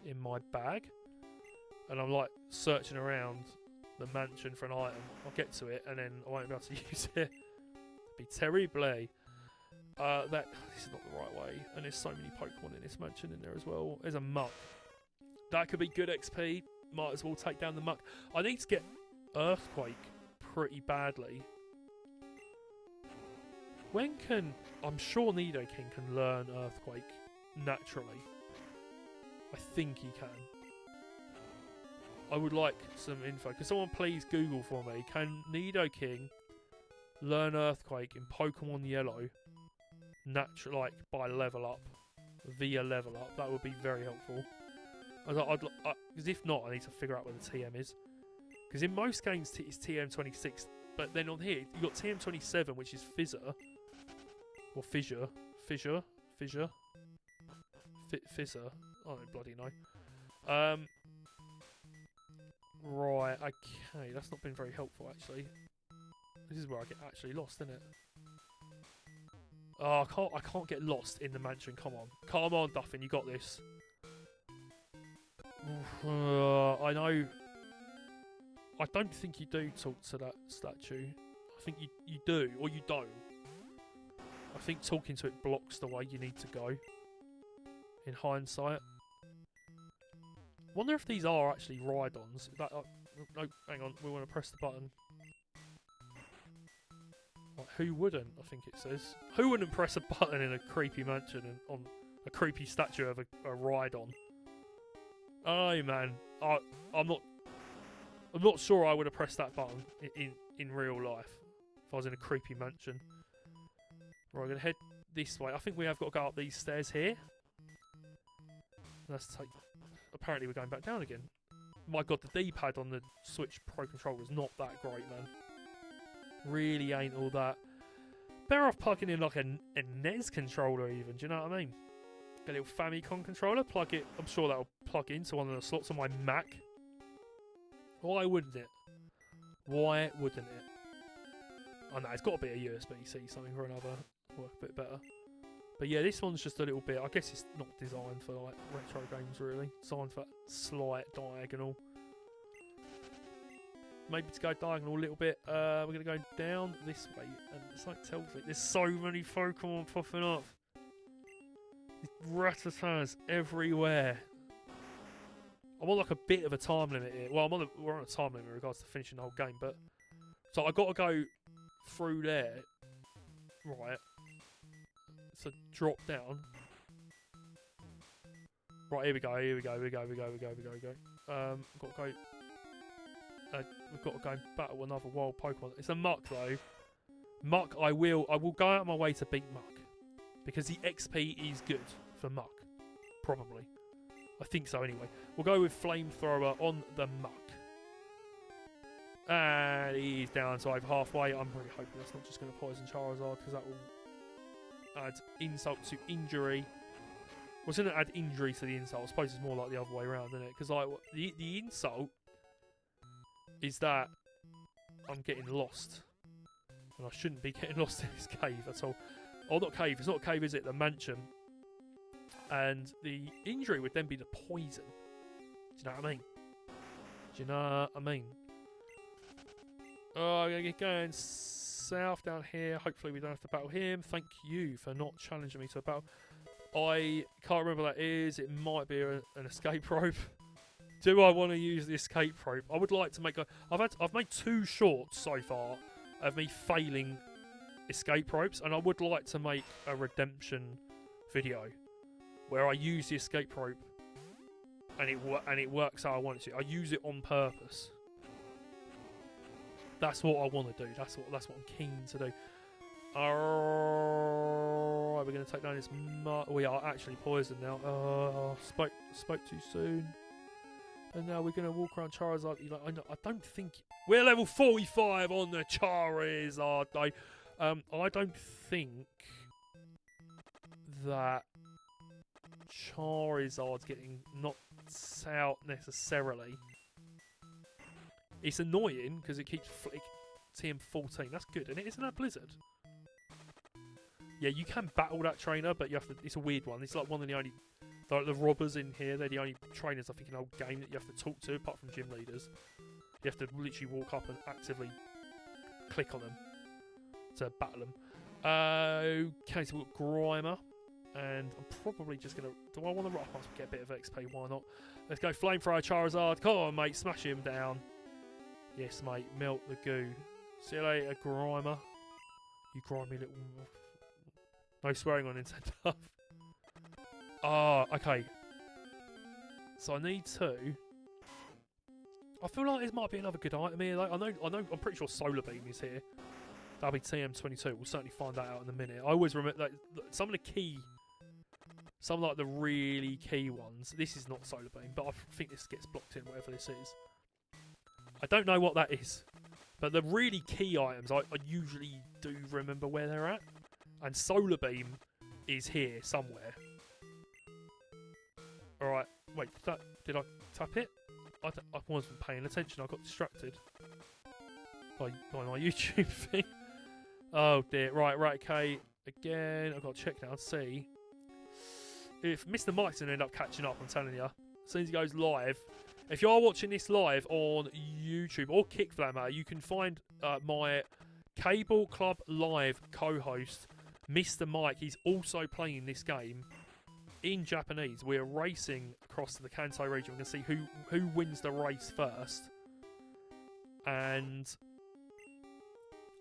S1: in my bag, and I'm like searching around the mansion for an item. I'll get to it, and then I won't be able to use it. It'd be terrible. This is not the right way, and there's so many Pokemon in this mansion in there as well. There's a Muck. That could be good XP. Might as well take down the Muck. I need to get Earthquake pretty badly. I'm sure Nidoking can learn Earthquake naturally. I think he can. I would like some info. Can someone please Google for me? Can Nidoking learn Earthquake in Pokemon Yellow like by level up, via level up? That would be very helpful. Because if not, I need to figure out where the TM is. Because in most games it's TM26, but then on here you've got TM27, which is Fissure. Or Fissure. Fissure. I don't bloody know. Right, okay, that's not been very helpful actually. This is where I get actually lost, isn't it? Oh, I can't get lost in the mansion. Come on, Duffin, you got this. I know. I don't think you do talk to that statue. I think you do, or you don't. I think talking to it blocks the way you need to go. In hindsight. Wonder if these are actually Rhydons. No, hang on. We want to press the button. Like, who wouldn't? I think it says. Who wouldn't press a button in a creepy mansion and on a creepy statue of a Rhydon? Oh man, I'm not sure I would have pressed that button in real life if I was in a creepy mansion. Right, I'm gonna head this way. I think we have got to go up these stairs here. Let's take. Apparently we're going back down again. My god, the D-pad on the Switch Pro Controller is not that great, man. Really ain't all that. Better off plugging in like a NES controller even, do you know what I mean? A little Famicom controller, plug it, I'm sure that'll plug into one of the slots on my Mac. Why wouldn't it? Why wouldn't it? Oh no, it's got to be a USB-C something or another. Work a bit better. But yeah, this one's just a little bit, I guess it's not designed for like retro games really. Designed for that slight diagonal. Maybe to go diagonal a little bit. We're going to go down this way. And it's like tells me there's so many Pokemon popping up. Rattatas everywhere. I'm on like a bit of a time limit here. Well, we're on a time limit in regards to finishing the whole game. But so I got to go through there. Right. So drop down. Right, here we go. We've got to go. We've got to go and battle another wild Pokemon. It's a Muck though. Muck, I will go out of my way to beat Muck because the XP is good for Muck. Probably, I think so. Anyway, we'll go with Flamethrower on the Muck. And he's down to over halfway. I'm really hoping that's not just going to poison Charizard, because that will add insult to injury. Well, it's going to add injury to the insult. I suppose it's more like the other way around, isn't it? Because like the insult is that I'm getting lost. And I shouldn't be getting lost in this cave at all. Oh, not cave. It's not a cave, is it? The mansion. And the injury would then be the poison. Do you know what I mean? Do you know what I mean? Oh, I'm going to get going south down here. Hopefully we don't have to battle him. Thank you for not challenging me to a battle. I can't remember what that is. It might be an escape rope. Do I want to use the escape rope? I would like to make a... I've made 2 shorts so far of me failing escape ropes, and I would like to make a redemption video where I use the escape rope and it works how I want it to. I use it on purpose. That's what I want to do. That's what I'm keen to do. Alright, we're going to take down this. We are actually poisoned now. Spoke too soon. And now we're going to walk around Charizard. I don't think we're level 45 on the Charizard. I don't think that Charizard's getting knocked out necessarily. It's annoying because it keeps TM14. That's good, and isn't that Blizzard? Yeah, you can battle that trainer, but you have to. It's a weird one. It's like one of the only, like the robbers in here. They're the only trainers I think in the whole game that you have to talk to, apart from gym leaders. You have to literally walk up and actively click on them to battle them. Okay, so we've got Grimer, and I'm probably just gonna. Do I want to rock? I get a bit of XP. Why not? Let's go Flamethrower Charizard. Come on, mate, smash him down. Yes, mate, melt the goo. See you later, Grimer. You grimy little... No swearing on Nintendo. Ah, okay. So I need to... I feel like this might be another good item here. Like, I know. I'm pretty sure Solar Beam is here. That'll be TM22. We'll certainly find that out in a minute. I always remember like some of the key... Some like the really key ones. This is not Solar Beam, but I think this gets blocked in, whatever this is. I don't know what that is, but the really key items I usually do remember where they're at, and Solar Beam is here somewhere. Alright, wait, did I tap it? I wasn't paying attention, I got distracted by my YouTube thing. Oh dear, right, okay, again, I've got to check now and see if Mr. Mike's going to end up catching up, I'm telling you. As soon as he goes live, if you are watching this live on YouTube or Kickflammer, you can find my Cable Club Live co-host, Mr. Mike. He's also playing this game in Japanese. We're racing across the Kanto region. We're going to see who wins the race first. And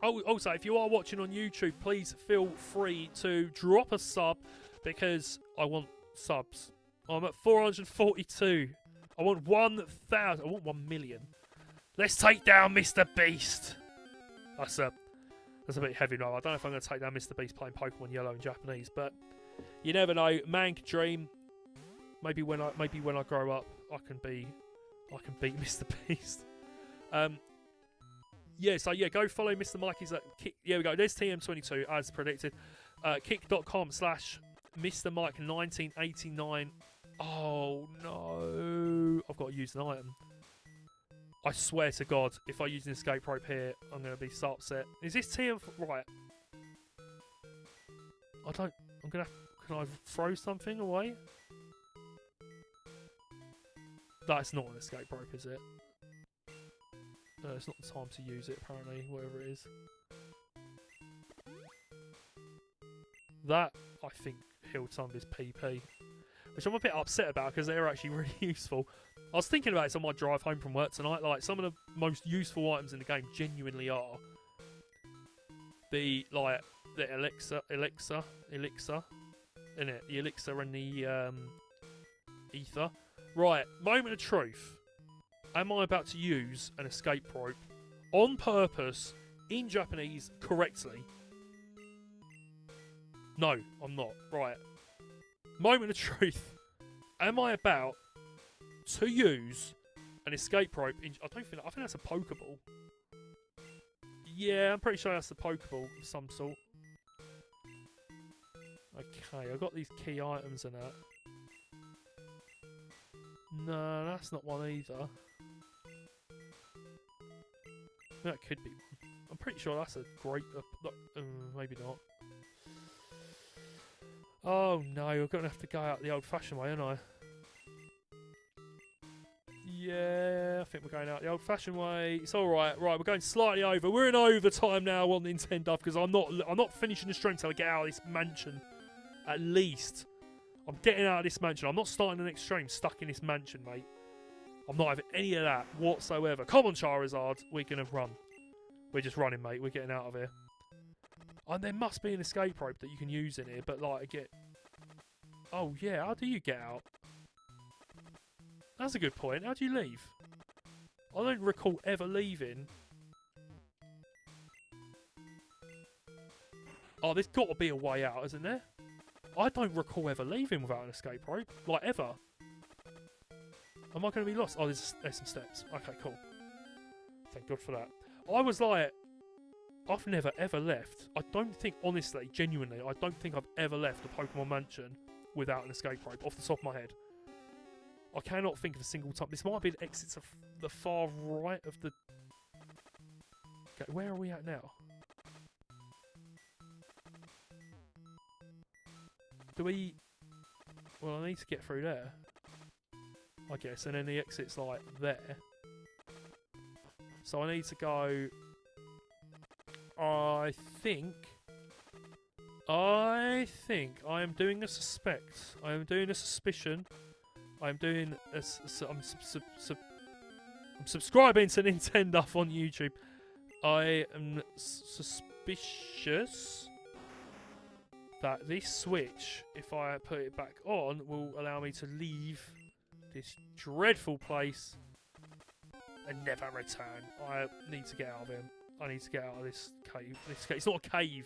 S1: also, if you are watching on YouTube, please feel free to drop a sub because I want subs. I'm at 442. I want 1,000. I want 1 million. Let's take down Mr. Beast. That's a bit heavy now. I don't know if I'm going to take down Mr. Beast playing Pokemon Yellow in Japanese, but you never know. Man can dream. Maybe when I grow up, I can beat Mr. Beast. Yeah. So yeah, go follow Mr. Mike. He's at Kick. Yeah, we go. There's TM22 as predicted. Kick.com/Mr. Mike 1989. Oh no! I've got to use an item. I swear to God, if I use an escape rope here, I'm going to be so upset. Is this TM... Right. I'm going to have... Can I throw something away? That's not an escape rope, is it? It's not the time to use it, apparently, whatever it is. That, I think, healed some of his PP. Which I'm a bit upset about because they're actually really useful. I was thinking about this on my drive home from work tonight. Like, some of the most useful items in the game genuinely are the elixir, isn't it? The elixir and the ether. Right, moment of truth. Am I about to use an escape rope on purpose in Japanese correctly? No, I'm not. Right. Moment of truth. Am I about to use an escape rope. I think that's a Pokeball. Yeah, I'm pretty sure that's a Pokeball of some sort. Okay, I've got these key items in that. No, that's not one either. That could be one. I'm pretty sure that's a great... maybe not. Oh no, we're going to have to go out the old-fashioned way, aren't I? Yeah, I think we're going out the old-fashioned way. It's alright. Right, we're going slightly over. We're in overtime now on Nintendo because I'm not finishing the stream until I get out of this mansion. At least. I'm getting out of this mansion. I'm not starting the next stream stuck in this mansion, mate. I'm not having any of that whatsoever. Come on, Charizard. We're going to run. We're just running, mate. We're getting out of here. And there must be an escape rope that you can use in here, but like, I get... Oh, yeah. How do you get out? That's a good point. How do you leave? I don't recall ever leaving. Oh, there's got to be a way out, isn't there? I don't recall ever leaving without an escape rope. Like, ever. Am I going to be lost? Oh, there's some steps. Okay, cool. Thank God for that. I was like... I've never, ever left. I don't think, honestly, genuinely, I don't think I've ever left the Pokemon Mansion without an escape rope, off the top of my head. I cannot think of a single time. This might be the exits of the far right of the... Okay, where are we at now? Do we... Well, I need to get through there, I guess, and then the exit's like there. So I need to go... I think I am doing a suspect. I am doing a suspicion. I am doing a... I'm subscribing to Nintendo on YouTube. I am suspicious that this switch, if I put it back on, will allow me to leave this dreadful place and never return. I need to get out of here. I need to get out of this cave. It's not a cave.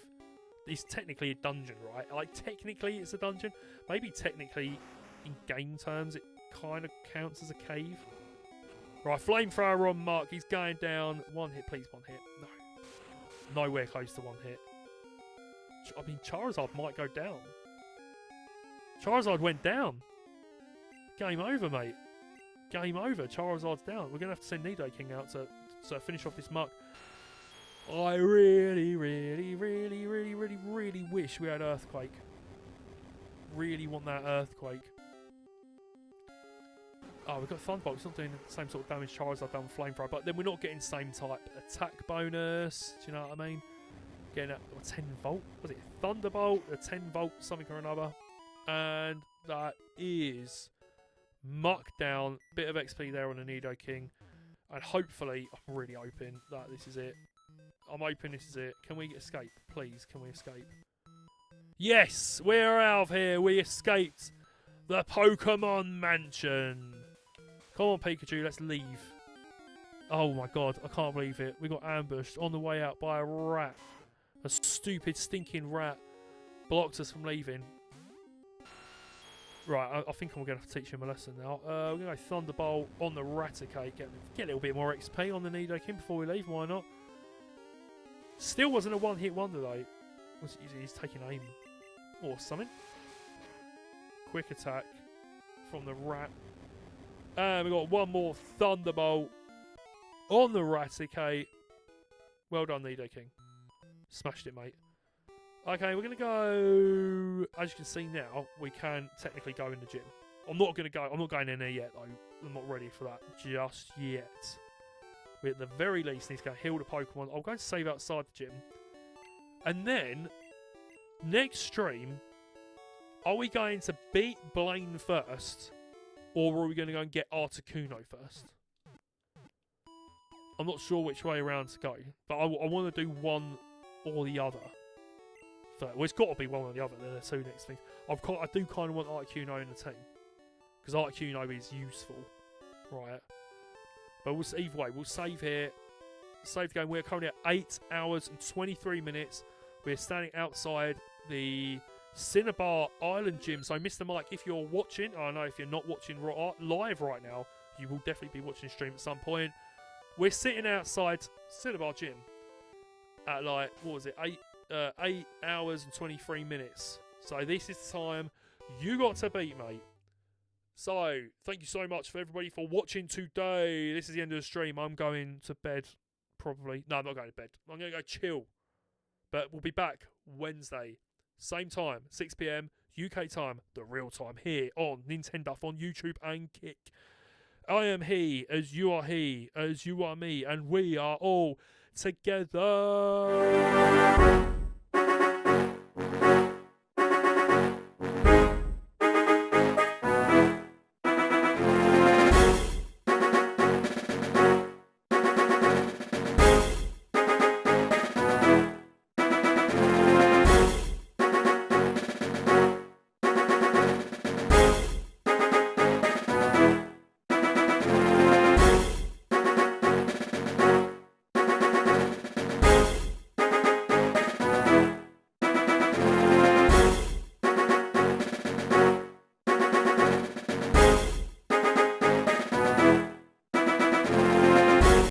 S1: It's technically a dungeon, right? Like, technically it's a dungeon. Maybe technically, in game terms, it kind of counts as a cave. Right, flamethrower on Mark. He's going down. One hit, please. One hit. No. Nowhere close to one hit. I mean, Charizard might go down. Charizard went down. Game over, mate. Game over. Charizard's down. We're going to have to send Nidoking out to finish off this muck. I really wish we had Earthquake. Really want that Earthquake. Oh, we've got Thunderbolt. It's not doing the same sort of damage Charizard done with Flamethrower, but then we're not getting the same type attack bonus. Do you know what I mean? Getting a 10 volt. Was it Thunderbolt? A 10 volt something or another. And that is muck down. Bit of XP there on the Nidoking. And hopefully, I'm really hoping that this is it. I'm hoping this is it. Can we escape? Please, can we escape? Yes! We're out of here. We escaped the Pokemon Mansion. Come on, Pikachu. Let's leave. Oh, my God. I can't believe it. We got ambushed on the way out by a rat. A stupid, stinking rat blocked us from leaving. Right, I think I'm going to have to teach him a lesson now. We're going to go Thunderbolt on the Raticate. Get a little bit more XP on the Nidoking before we leave. Why not? Still wasn't a one-hit wonder, though. He's taking aim or something. Quick attack from the rat. And we got one more Thunderbolt on the Raticate. Well done, Nidoking. Smashed it, mate. Okay, we're going to go... As you can see now, we can technically go in the gym. I'm not going in there yet, though. I'm not ready for that just yet. We, at the very least, need to go heal the Pokemon. I'll go and save outside the gym. And then, next stream, are we going to beat Blaine first? Or are we going to go and get Articuno first? I'm not sure which way around to go. But I want to do one or the other. Well, it's got to be one or the other. They're the two next things. I do kind of want Articuno in the team. Because Articuno is useful. Right. But we'll either way, we'll save here. Save the game. We're currently at 8 hours and 23 minutes. We're standing outside the Cinnabar Island gym. So, Mr. Mike, if you're watching, I know if you're not watching live right now, You will definitely be watching the stream at some point. We're sitting outside Cinnabar Gym at like, what was it, 8 hours and 23 minutes. So this is the time you got to beat, mate. So, thank you so much for everybody for watching today. This is the end of the stream. I'm going to bed, probably. No, I'm not going to bed. I'm going to go chill. But we'll be back Wednesday. Same time, 6 p.m. UK time, the real time, here on Nintendo on YouTube and Kick. I am he, as you are me, and we are all together.